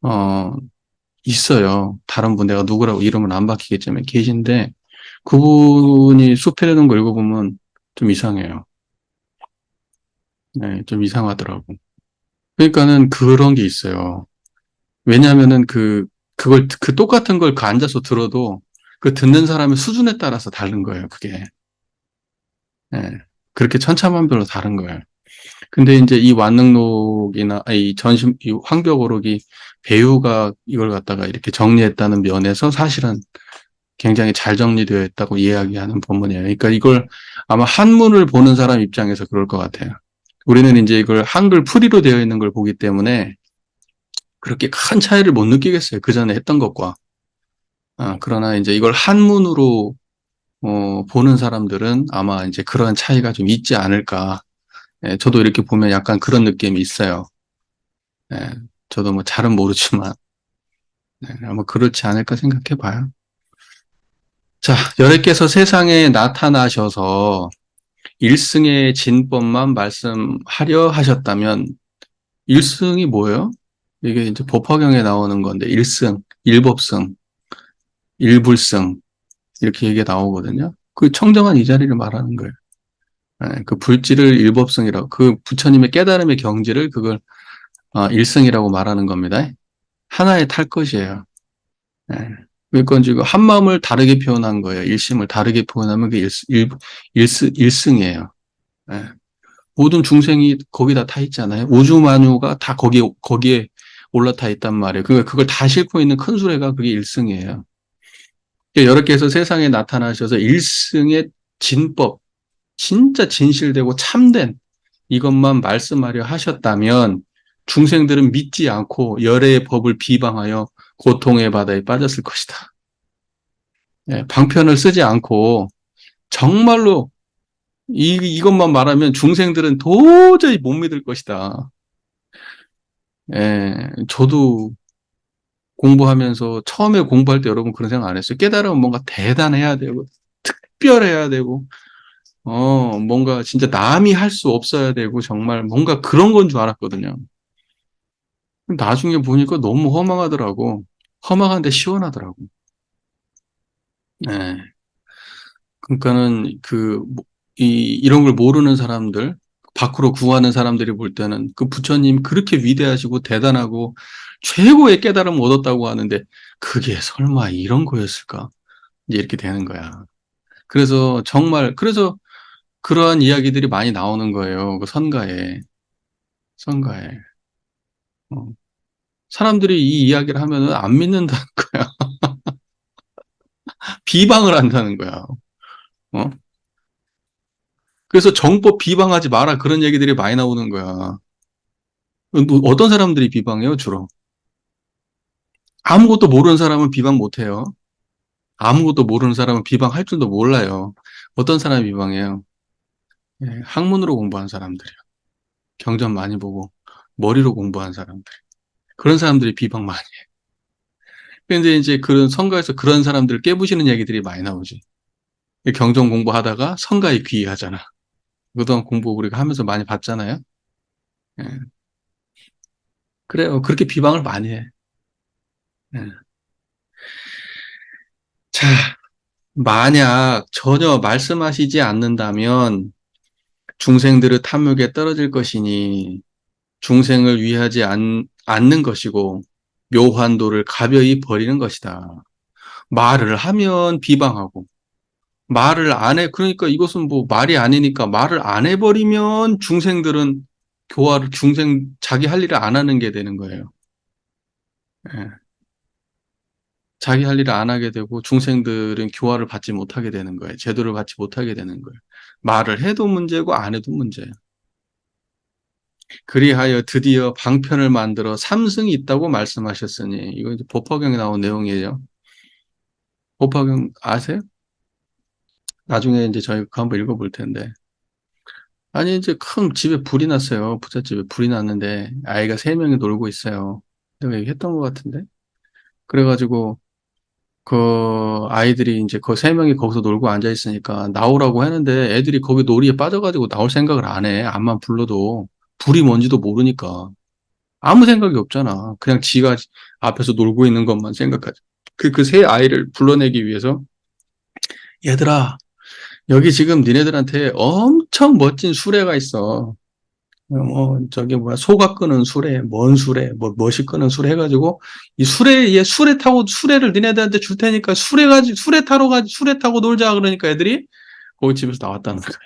어 있어요. 다른 분 내가 누구라고 이름은 안 밝히겠지만 계신데 그분이 수필해 놓은 거 읽어보면 좀 이상해요. 네, 좀 이상하더라고. 그러니까는 그런 게 있어요. 왜냐하면은 그 똑같은 걸 앉아서 들어도 그 듣는 사람의 수준에 따라서 다른 거예요, 그게. 예. 그렇게 천차만별로 다른 거예요. 근데 이제 이 완능록이나, 이 황벽오록이 배우가 이걸 갖다가 이렇게 정리했다는 면에서 사실은 굉장히 잘 정리되어 있다고 이야기하는 본문이에요. 그러니까 이걸 아마 한문을 보는 사람 입장에서 그럴 것 같아요. 우리는 이제 이걸 한글 풀이로 되어 있는 걸 보기 때문에 그렇게 큰 차이를 못 느끼겠어요. 그 전에 했던 것과. 그러나 이제 이걸 한문으로 보는 사람들은 아마 이제 그런 차이가 좀 있지 않을까. 저도 이렇게 보면 약간 그런 느낌이 있어요. 예, 저도 뭐 잘은 모르지만 아마 그렇지 않을까 생각해 봐요. 자, 여러께서 세상에 나타나셔서 일승의 진법만 말씀하려 하셨다면 일승이 뭐예요? 이게 이제 법화경에 나오는 건데 일승, 일법승, 일불승 이렇게 얘기가 나오거든요. 그 청정한 이 자리를 말하는 거예요. 그 불지를 일법승이라고 그 부처님의 깨달음의 경지를 그걸 일승이라고 말하는 겁니다. 하나의 탈 것이에요. 예. 그러니까 지금 한 마음을 다르게 표현한 거예요. 일심을 다르게 표현하면 그게 일승이에요. 예. 모든 중생이 거기다 타 있잖아요. 우주만유가 다 거기에 올라타 있단 말이에요. 그걸 다 싣고 있는 큰 수레가 그게 일승이에요. 여러께서 세상에 나타나셔서 일승의 진법, 진짜 진실되고 참된 이것만 말씀하려 하셨다면 중생들은 믿지 않고 열애의 법을 비방하여 고통의 바다에 빠졌을 것이다. 방편을 쓰지 않고 정말로 이것만 말하면 중생들은 도저히 못 믿을 것이다. 저도 공부하면서 처음에 공부할 때 여러분 그런 생각 안 했어요. 깨달으면 뭔가 대단해야 되고 특별해야 되고 뭔가 진짜 남이 할 수 없어야 되고 정말 뭔가 그런 건 줄 알았거든요. 나중에 보니까 너무 허망하더라고. 허망한데 시원하더라고. 네. 그러니까는 이런 걸 모르는 사람들, 밖으로 구하는 사람들이 볼 때는 그 부처님 그렇게 위대하시고 대단하고 최고의 깨달음을 얻었다고 하는데 그게 설마 이런 거였을까? 이제 이렇게 되는 거야. 그래서 그러한 이야기들이 많이 나오는 거예요. 그 선가에. 어. 사람들이 이 이야기를 하면은 안 믿는다는 거야. 비방을 한다는 거야. 어? 그래서 정법 비방하지 마라 그런 얘기들이 많이 나오는 거야. 어떤 사람들이 비방해요, 주로? 아무것도 모르는 사람은 비방 못 해요. 아무것도 모르는 사람은 비방할 줄도 몰라요. 어떤 사람이 비방해요? 예, 학문으로 공부한 사람들이요. 경전 많이 보고 머리로 공부한 사람들. 그런 사람들이 비방 많이 해요. 근데 이제 그런 성가에서 그런 사람들을 깨부시는 얘기들이 많이 나오지. 경전 공부하다가 성가에 귀의하잖아. 그동안 공부 우리가 하면서 많이 봤잖아요. 예, 그래요. 그렇게 비방을 많이 해. 예. 자, 만약 전혀 말씀하시지 않는다면 중생들의 탐욕에 떨어질 것이니 중생을 위하지 않는 것이고 묘환도를 가벼이 버리는 것이다. 말을 하면 비방하고 말을 안 해. 그러니까 이것은 뭐 말이 아니니까 말을 안 해버리면 중생들은 교화를 중생 자기 할 일을 안 하는 게 되는 거예요. 예. 자기 할 일을 안 하게 되고 중생들은 교화를 받지 못하게 되는 거예요. 제도를 받지 못하게 되는 거예요. 말을 해도 문제고 안 해도 문제예요. 그리하여 드디어 방편을 만들어 삼승이 있다고 말씀하셨으니 이거 이제 법화경에 나온 내용이에요. 법화경 아세요? 나중에 이제 저희 그 한번 읽어볼 텐데. 아니 이제 큰 집에 불이 났어요. 부잣집에 불이 났는데 아이가 세 명이 놀고 있어요. 내가 얘기했던 것 같은데. 그래가지고 그 아이들이 이제 그 세 명이 거기서 놀고 앉아 있으니까 나오라고 하는데 애들이 거기 놀이에 빠져가지고 나올 생각을 안 해. 암만 불러도 불이 뭔지도 모르니까 아무 생각이 없잖아. 그냥 지가 앞에서 놀고 있는 것만 생각하지. 그 세 아이를 불러내기 위해서 얘들아 여기 지금 니네들한테 엄청 멋진 수레가 있어. 저기 뭐야 소가 끄는 수레, 뭔 수레, 뭐 멋이 끄는 수레 해가지고 이 수레 수레 타고 수레를 니네들한테 줄 테니까 수레 타고 놀자 그러니까 애들이 거기 집에서 나왔다는 거야.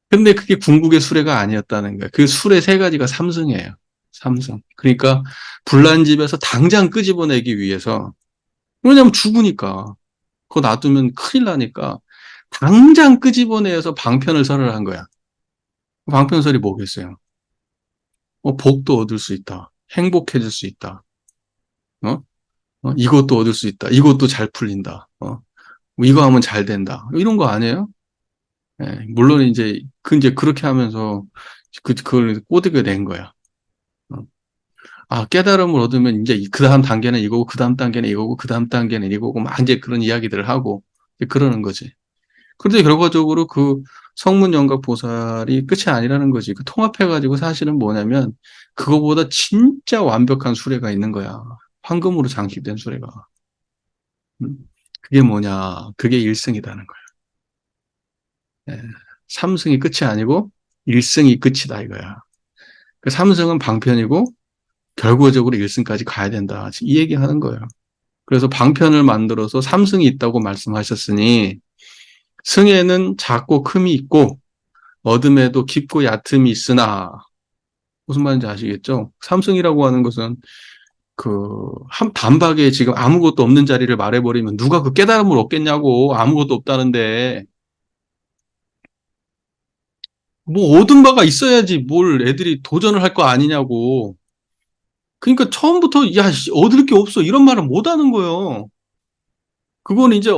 근데 그게 궁극의 수레가 아니었다는 거야. 그 수레 세 가지가 삼승이에요. 삼승. 그러니까 불난 집에서 당장 끄집어내기 위해서 왜냐면 죽으니까 그거 놔두면 큰일 나니까 당장 끄집어내서 방편을 설을 한 거야. 방편설이 뭐겠어요? 복도 얻을 수 있다. 행복해질 수 있다. 어? 이것도 얻을 수 있다. 이것도 잘 풀린다. 이거 하면 잘 된다. 이런 거 아니에요? 예, 물론 이제 그렇게 하면서 그걸 꼬드겨 낸 거야. 어. 아, 깨달음을 얻으면 이제 그 다음 단계는 이거고, 그 다음 단계는 이거고, 그 다음 단계는 이거고, 막 이제 그런 이야기들을 하고, 이제 그러는 거지. 그런데 결과적으로 그 성문영각 보살이 끝이 아니라는 거지. 그 통합해가지고 사실은 뭐냐면, 그거보다 진짜 완벽한 수레가 있는 거야. 황금으로 장식된 수레가. 음. 그게 뭐냐. 그게 일승이라는 거야. 예. 삼승이 끝이 아니고, 일승이 끝이다 이거야. 그 삼승은 방편이고, 결과적으로 일승까지 가야 된다. 이 얘기 하는 거예요. 그래서 방편을 만들어서 삼승이 있다고 말씀하셨으니, 승에는 작고 큼이 있고, 어둠에도 깊고 얕음이 있으나, 무슨 말인지 아시겠죠? 삼승이라고 하는 것은 한 단박에 지금 아무것도 없는 자리를 말해버리면 누가 그 깨달음을 얻겠냐고, 아무것도 없다는데, 뭐 얻은 바가 있어야지 뭘 애들이 도전을 할 거 아니냐고. 그러니까 처음부터, 야, 얻을 게 없어. 이런 말은 못 하는 거예요. 그건 이제,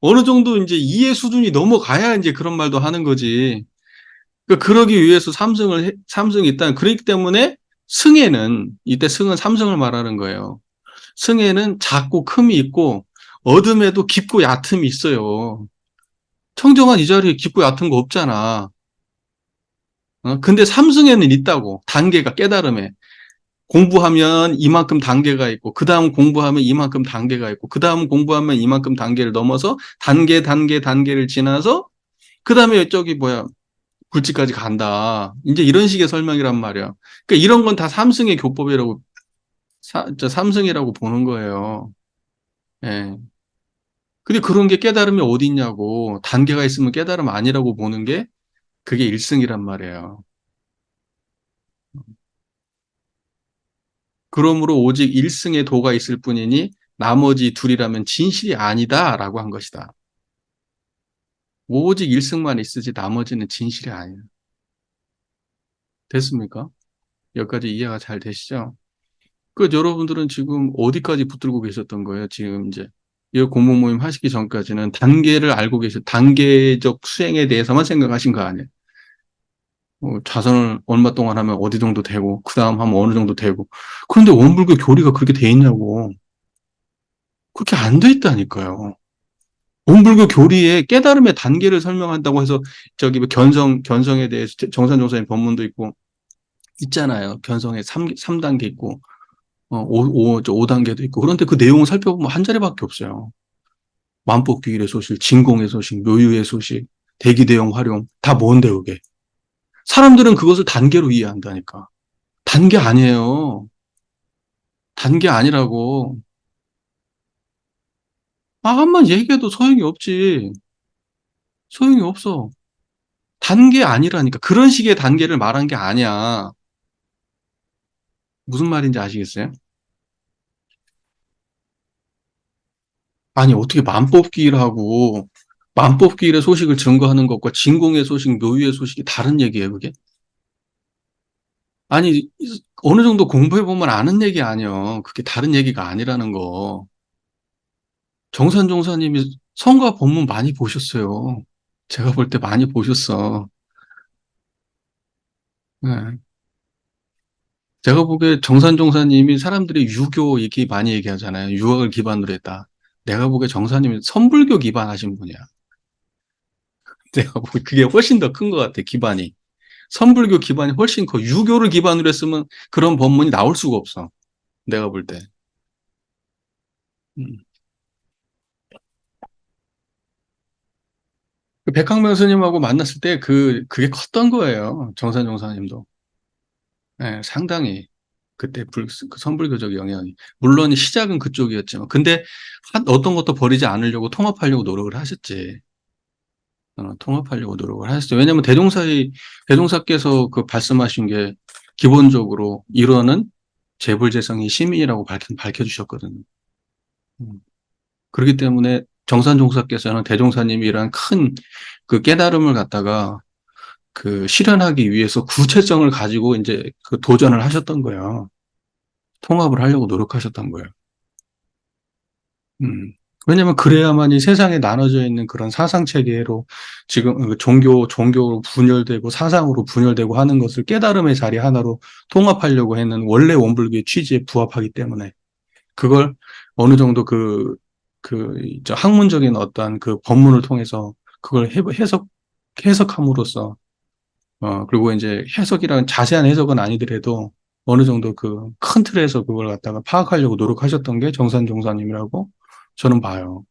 어느 정도 이제 이해 수준이 넘어가야 이제 그런 말도 하는 거지. 그러니까 그러기 위해서 삼승이 있다. 그렇기 때문에 승에는, 이때 승은 삼승을 말하는 거예요. 승에는 작고 큼이 있고, 어둠에도 깊고 얕음이 있어요. 청정한 이 자리에 깊고 얕은 거 없잖아. 근데 삼승에는 있다고. 단계가 깨달음에. 공부하면 이만큼 단계가 있고, 그 다음 공부하면 이만큼 단계가 있고, 그 다음 공부하면 이만큼 단계를 넘어서 단계를 지나서, 그 다음에 저기 뭐야, 굴지까지 간다. 이제 이런 식의 설명이란 말이야. 그러니까 이런 건 다 삼승의 교법이라고, 삼승이라고 보는 거예요. 예. 근데 그런 게 깨달음이 어디 있냐고. 단계가 있으면 깨달음 아니라고 보는 게 그게 일승이란 말이에요. 그러므로 오직 일승의 도가 있을 뿐이니 나머지 둘이라면 진실이 아니다라고 한 것이다. 오직 일승만 있으지 나머지는 진실이 아니에요. 됐습니까? 여기까지 이해가 잘 되시죠? 여러분들은 지금 어디까지 붙들고 계셨던 거예요? 지금 이제 이 공모 모임 하시기 전까지는 단계를 알고 단계적 수행에 대해서만 생각하신 거 아니에요. 자선을 얼마 동안 하면 어디 정도 되고, 그 다음 하면 어느 정도 되고. 그런데 원불교 교리가 그렇게 돼 있냐고. 그렇게 안 돼 있다니까요. 원불교 교리에 깨달음의 단계를 설명한다고 해서, 저기, 뭐 견성에 대해서 정산정사의 법문도 있고, 있잖아요. 견성에 3단계 있고, 5단계도 있고. 그런데 그 내용을 살펴보면 한 자리밖에 없어요. 만법규일의 소식, 진공의 소식, 묘유의 소식, 대기대용 활용, 다 뭔데, 그게. 사람들은 그것을 단계로 이해한다니까. 단계 아니에요. 단계 아니라고. 한번 얘기해도 소용이 없지. 소용이 없어. 단계 아니라니까. 그런 식의 단계를 말한 게 아니야. 무슨 말인지 아시겠어요? 아니, 어떻게 만법기일하고, 만법기일의 소식을 증거하는 것과 진공의 소식, 묘유의 소식이 다른 얘기예요, 그게? 아니, 어느 정도 공부해보면 아는 얘기 아니에요. 그게 다른 얘기가 아니라는 거. 정산종사님이 성가 법문 많이 보셨어요. 제가 볼 때 많이 보셨어. 네. 제가 보기에 정산종사님이 사람들이 유교 얘기 많이 얘기하잖아요. 유학을 기반으로 했다. 내가 보기에 정사님이 선불교 기반하신 분이야. 내가 보기에 그게 훨씬 더 큰 것 같아, 기반이. 선불교 기반이 훨씬 커. 유교를 기반으로 했으면 그런 법문이 나올 수가 없어. 내가 볼 때. 음. 그 백학명 스님하고 만났을 때 그게 컸던 거예요. 정산종사님도. 네, 상당히. 그때 그 선불교적 영향이. 물론 시작은 그쪽이었지만. 근데 어떤 것도 버리지 않으려고 통합하려고 노력을 하셨지. 통합하려고 노력을 하셨죠. 왜냐하면 대종사께서 그 말씀하신 게 기본적으로 일원은 재불재성이 시민이라고 밝혀주셨거든요. 음. 그렇기 때문에 정산종사께서는 대종사님이란 큰 그 깨달음을 갖다가 그 실현하기 위해서 구체성을 가지고 이제 그 도전을 하셨던 거예요. 통합을 하려고 노력하셨던 거예요. 음. 왜냐면 그래야만 이 세상에 나눠져 있는 그런 사상 체계로 지금 그 종교로 분열되고 사상으로 분열되고 하는 것을 깨달음의 자리 하나로 통합하려고 했는 원래 원불교의 취지에 부합하기 때문에 그걸 어느 정도 저 학문적인 어떤 그 법문을 통해서 그걸 해석함으로써 그리고 이제 해석이라는 자세한 해석은 아니더라도 어느 정도 그 큰 틀에서 그걸 갖다가 파악하려고 노력하셨던 게 정산종사님이라고 저는 봐요.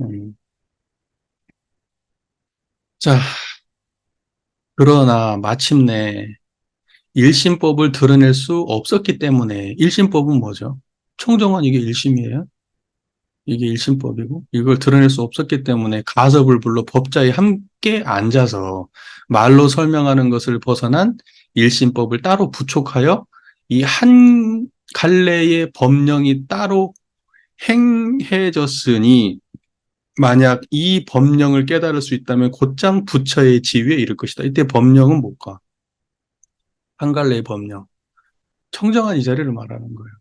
음. 자, 그러나 마침내 일심법을 드러낼 수 없었기 때문에 일심법은 뭐죠? 총정원 이게 일심이에요? 이게 일심법이고 이걸 드러낼 수 없었기 때문에 가섭을 불러 법자에 함께 앉아서 말로 설명하는 것을 벗어난 일심법을 따로 부촉하여 이 한 갈래의 법령이 따로 행해졌으니 만약 이 법령을 깨달을 수 있다면 곧장 부처의 지위에 이를 것이다. 이때 법령은 뭘까? 한 갈래의 법령. 청정한 이 자리를 말하는 거예요.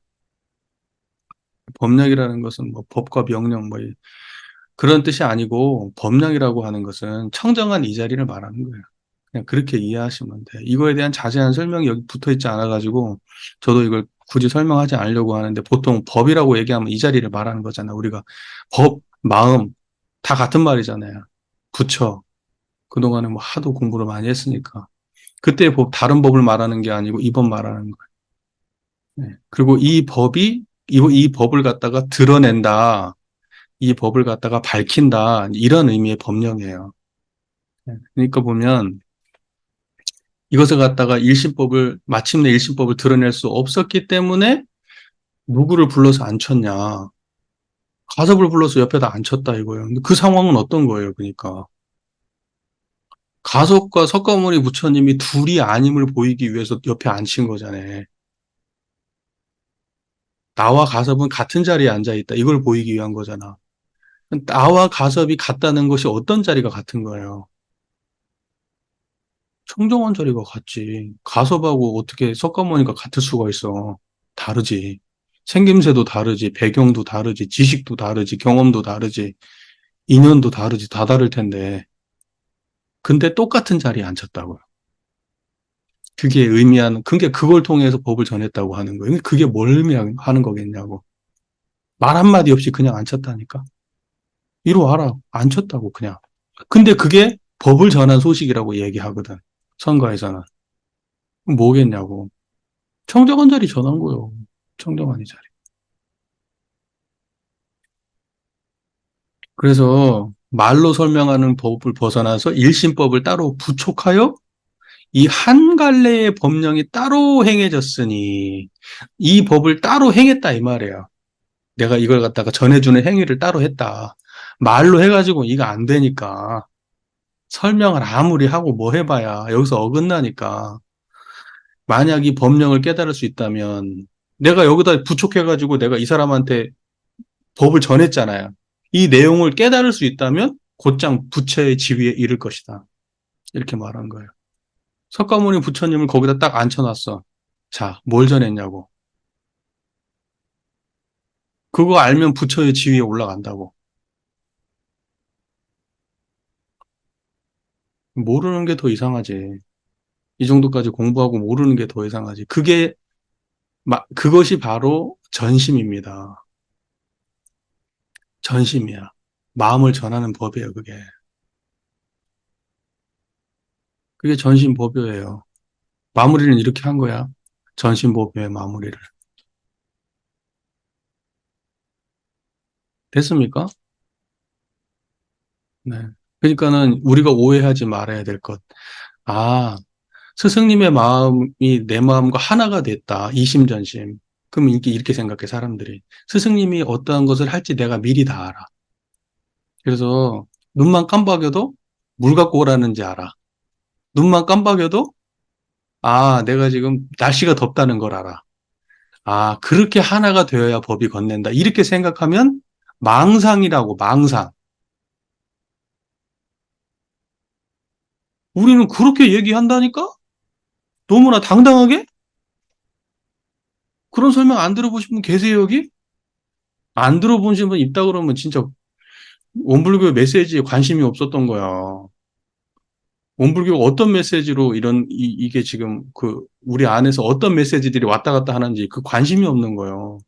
법령이라는 것은 뭐 법과 명령 뭐 그런 뜻이 아니고 법령이라고 하는 것은 청정한 이 자리를 말하는 거예요. 그냥 그렇게 이해하시면 돼요. 이거에 대한 자세한 설명이 여기 붙어 있지 않아가지고 저도 이걸 굳이 설명하지 않으려고 하는데 보통 법이라고 얘기하면 이 자리를 말하는 거잖아요. 우리가 법, 마음 다 같은 말이잖아요. 부처. 그동안에 뭐 하도 공부를 많이 했으니까. 그때 다른 법을 말하는 게 아니고 이 법 말하는 거예요. 네. 그리고 이 법을 갖다가 드러낸다. 이 법을 갖다가 밝힌다. 이런 의미의 법령이에요. 네. 그러니까 보면 이것을 갖다가 마침내 일신법을 드러낼 수 없었기 때문에 누구를 불러서 앉혔냐. 가섭을 불러서 옆에다 앉혔다 이거예요. 근데 그 상황은 어떤 거예요, 그러니까. 가섭과 석가모니 부처님이 둘이 아님을 보이기 위해서 옆에 앉힌 거잖아요. 나와 가섭은 같은 자리에 앉아 있다. 이걸 보이기 위한 거잖아. 나와 가섭이 같다는 것이 어떤 자리가 같은 거예요? 청정원 자리가 같지. 가섭하고 어떻게 석가모니가 같을 수가 있어. 다르지. 생김새도 다르지, 배경도 다르지, 지식도 다르지, 경험도 다르지, 인연도 다르지, 다 다를 텐데. 근데 똑같은 자리에 앉혔다고요. 그게 의미하는, 그게 그걸 통해서 법을 전했다고 하는 거예요. 그게 뭘 의미하는 거겠냐고. 말 한마디 없이 그냥 앉혔다니까. 이리 와라. 앉혔다고, 그냥. 근데 그게 법을 전한 소식이라고 얘기하거든. 선거에서는. 뭐겠냐고. 청정한 자리 전한 거요. 청정한이 자리. 그래서 말로 설명하는 법을 벗어나서 일신법을 따로 부촉하여 이 한 갈래의 법령이 따로 행해졌으니 이 법을 따로 행했다 이 말이에요. 내가 이걸 갖다가 전해주는 행위를 따로 했다. 말로 해가지고 이거 안 되니까 설명을 아무리 하고 뭐 해봐야 여기서 어긋나니까 만약 이 법령을 깨달을 수 있다면 내가 여기다 부촉해가지고 내가 이 사람한테 법을 전했잖아요. 이 내용을 깨달을 수 있다면 곧장 부처의 지위에 이를 것이다. 이렇게 말한 거예요. 석가모니 부처님을 거기다 딱 앉혀놨어. 자, 뭘 전했냐고. 그거 알면 부처의 지위에 올라간다고. 모르는 게 더 이상하지. 이 정도까지 공부하고 모르는 게 더 이상하지. 그것이 바로 전심입니다. 전심이야. 마음을 전하는 법이에요, 그게. 그게 전심법요예요. 마무리는 이렇게 한 거야. 전심법요의 마무리를. 됐습니까? 네. 그러니까는 우리가 오해하지 말아야 될 것. 아, 스승님의 마음이 내 마음과 하나가 됐다. 이심전심. 그럼 이렇게 생각해, 사람들이. 스승님이 어떠한 것을 할지 내가 미리 다 알아. 그래서 눈만 깜박여도 물 갖고 오라는지 알아. 눈만 깜박여도 아, 내가 지금 날씨가 덥다는 걸 알아. 아, 그렇게 하나가 되어야 법이 건넨다. 이렇게 생각하면 망상이라고, 망상. 우리는 그렇게 얘기한다니까? 너무나 당당하게? 그런 설명 안 들어보신 분 계세요, 여기? 안 들어보신 분 있다 그러면 진짜 원불교 메시지에 관심이 없었던 거야. 원불교가 어떤 메시지로 이게 지금 우리 안에서 어떤 메시지들이 왔다 갔다 하는지 그 관심이 없는 거예요.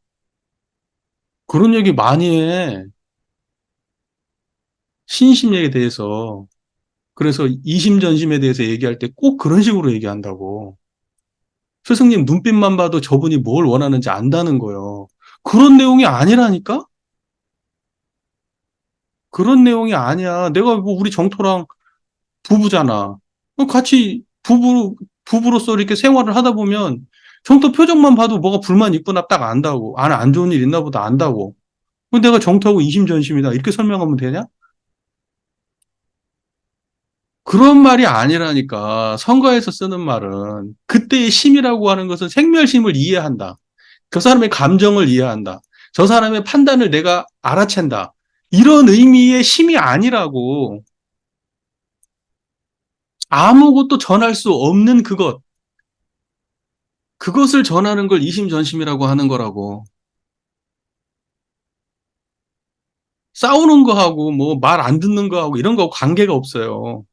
그런 얘기 많이 해. 신심에 대해서. 그래서 이심전심에 대해서 얘기할 때 꼭 그런 식으로 얘기한다고. 스승님 눈빛만 봐도 저분이 뭘 원하는지 안다는 거예요. 그런 내용이 아니라니까? 그런 내용이 아니야. 내가 뭐 우리 정토랑 부부잖아. 같이 부부로서 이렇게 생활을 하다 보면 정토 표정만 봐도 뭐가 불만 있구나 딱 안다고. 안에 안 좋은 일 있나 보다 안다고. 내가 정토하고 이심전심이다. 이렇게 설명하면 되냐? 그런 말이 아니라니까. 선거에서 쓰는 말은 그때의 심이라고 하는 것은 생멸심을 이해한다. 그 사람의 감정을 이해한다. 저 사람의 판단을 내가 알아챈다. 이런 의미의 심이 아니라고. 아무것도 전할 수 없는 그것을 전하는 걸 이심전심이라고 하는 거라고. 싸우는 거하고 뭐 말 안 듣는 거하고 이런 거 관계가 없어요.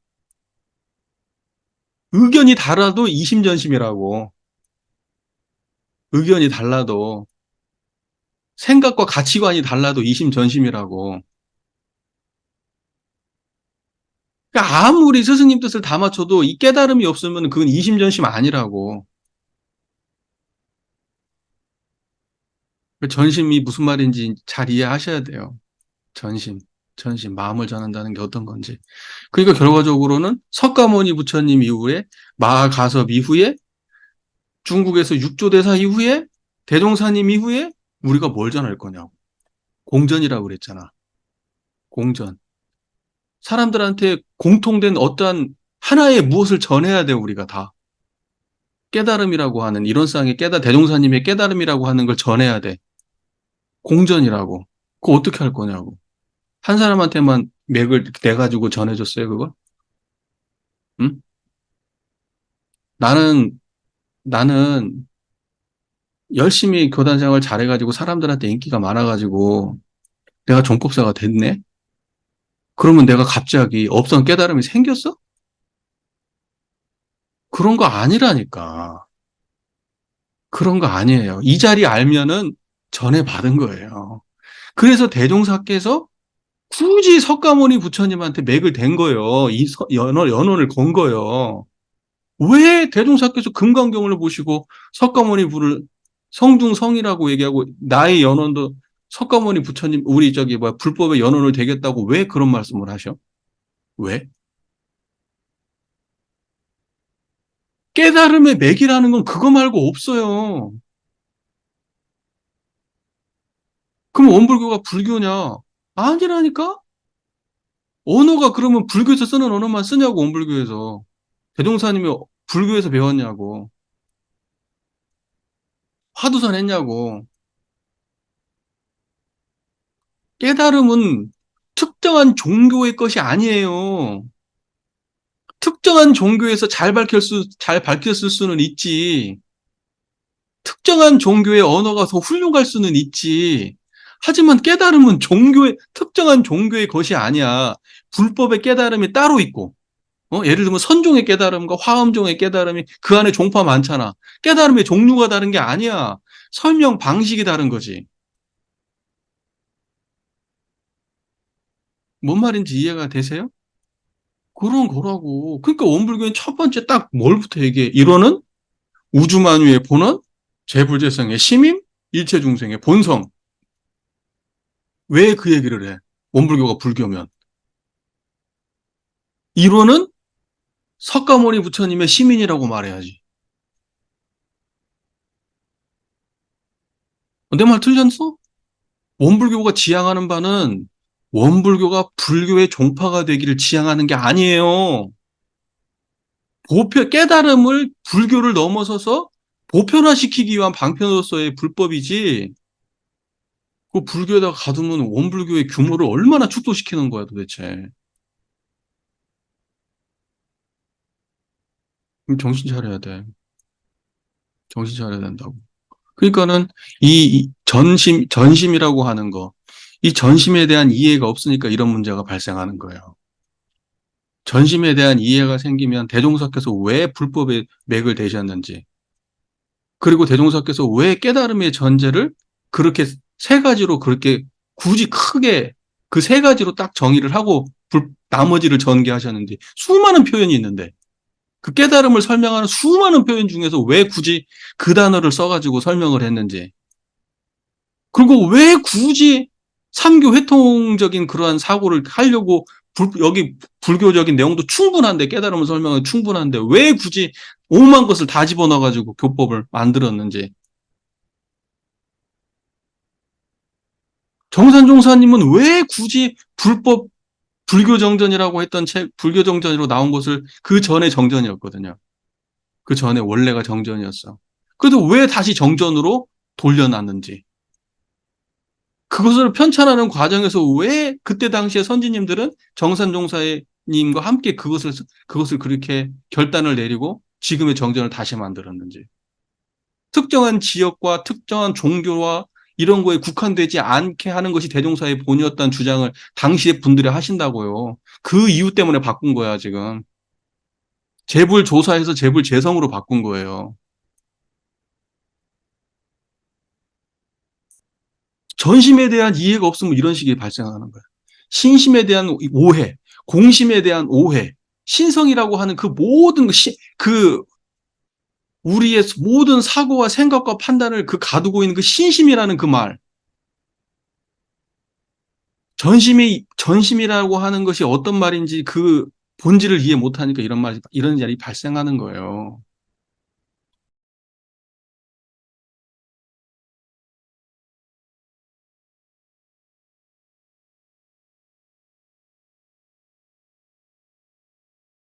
의견이 달라도 이심전심이라고. 의견이 달라도 생각과 가치관이 달라도 이심전심이라고. 그러니까 아무리 스승님 뜻을 다 맞춰도 이 깨달음이 없으면 그건 이심전심 아니라고. 전심이 무슨 말인지 잘 이해하셔야 돼요. 전심, 전심, 마음을 전한다는 게 어떤 건지. 그러니까 결과적으로는 석가모니 부처님 이후에 마가섭 이후에 중국에서 육조대사 이후에 대종사님 이후에 우리가 뭘 전할 거냐고. 공전이라고 그랬잖아. 공전. 사람들한테 공통된 어떠한 하나의 무엇을 전해야 돼, 우리가 다. 깨달음이라고 하는, 이론상의 대종사님의 깨달음이라고 하는 걸 전해야 돼. 공전이라고. 그거 어떻게 할 거냐고. 한 사람한테만 맥을 내가지고 전해줬어요, 그거? 응? 나는, 나는 열심히 교단 생활 잘해가지고 사람들한테 인기가 많아가지고 내가 종법사가 됐네? 그러면 내가 갑자기 없던 깨달음이 생겼어? 그런 거 아니라니까. 그런 거 아니에요. 이 자리 알면은 전에 받은 거예요. 그래서 대종사께서 굳이 석가모니 부처님한테 맥을 댄 거예요. 연원을 건 거예요. 왜 대종사께서 금강경을 보시고 석가모니 부를 성중성이라고 얘기하고 나의 연원도 석가모니 부처님 우리 저기 뭐야 불법의 연원을 되겠다고 왜 그런 말씀을 하셔? 왜? 깨달음의 맥이라는 건 그거 말고 없어요. 그럼 원불교가 불교냐? 아니라니까? 언어가 그러면 불교에서 쓰는 언어만 쓰냐고 원불교에서. 대종사님이 불교에서 배웠냐고. 화두선 했냐고. 깨달음은 특정한 종교의 것이 아니에요. 특정한 종교에서 잘 밝혔을 수는 있지. 특정한 종교의 언어가 더 훌륭할 수는 있지. 하지만 깨달음은 특정한 종교의 것이 아니야. 불법의 깨달음이 따로 있고, 예를 들면 선종의 깨달음과 화엄종의 깨달음이 그 안에 종파 많잖아. 깨달음의 종류가 다른 게 아니야. 설명 방식이 다른 거지. 뭔 말인지 이해가 되세요? 그런 거라고. 그러니까 원불교는 첫 번째 딱 뭘부터 얘기해? 1호는 우주만유의 본원, 재불재성의 심임, 일체 중생의 본성. 왜 그 얘기를 해? 원불교가 불교면. 1호는 석가모니 부처님의 시민이라고 말해야지. 내 말 틀렸어? 원불교가 지향하는 바는 원불교가 불교의 종파가 되기를 지향하는 게 아니에요. 깨달음을 불교를 넘어서서 보편화시키기 위한 방편으로서의 불법이지, 그 불교에다가 가두면 원불교의 규모를 얼마나 축소시키는 거야, 도대체. 정신 차려야 돼. 정신 차려야 된다고. 그러니까는 이 전심이라고 하는 거, 이 전심에 대한 이해가 없으니까 이런 문제가 발생하는 거예요. 전심에 대한 이해가 생기면 대종사께서 왜 불법에 맥을 대셨는지, 그리고 대종사께서 왜 깨달음의 전제를 그렇게 세 가지로 그렇게 굳이 크게 그 세 가지로 딱 정의를 하고 나머지를 전개하셨는지 수많은 표현이 있는데 그 깨달음을 설명하는 수많은 표현 중에서 왜 굳이 그 단어를 써가지고 설명을 했는지, 그리고 왜 굳이 삼교 회통적인 그러한 사고를 하려고 여기 불교적인 내용도 충분한데 깨달음을 설명하기 충분한데 왜 굳이 오만 것을 다 집어넣어가지고 교법을 만들었는지. 정산종사님은 왜 굳이 불교정전이라고 했던 불교정전으로 나온 것을 그 전에 정전이었거든요. 그 전에 원래가 정전이었어. 그래도 왜 다시 정전으로 돌려놨는지. 그것을 편찬하는 과정에서 왜 그때 당시에 선지님들은 정산종사님과 함께 그것을 그렇게 결단을 내리고 지금의 정전을 다시 만들었는지. 특정한 지역과 특정한 종교와 이런 거에 국한되지 않게 하는 것이 대종사의 본이었다는 주장을 당시에 분들이 하신다고요. 그 이유 때문에 바꾼 거야, 지금. 재불 조사해서 재불 재성으로 바꾼 거예요. 전심에 대한 이해가 없으면 이런 식이 발생하는 거예요. 신심에 대한 오해, 공심에 대한 오해, 신성이라고 하는 그 모든 우리의 모든 사고와 생각과 판단을 가두고 있는 그 신심이라는 그 말, 전심이라고 하는 것이 어떤 말인지 그 본질을 이해 못하니까 이런 일이 발생하는 거예요.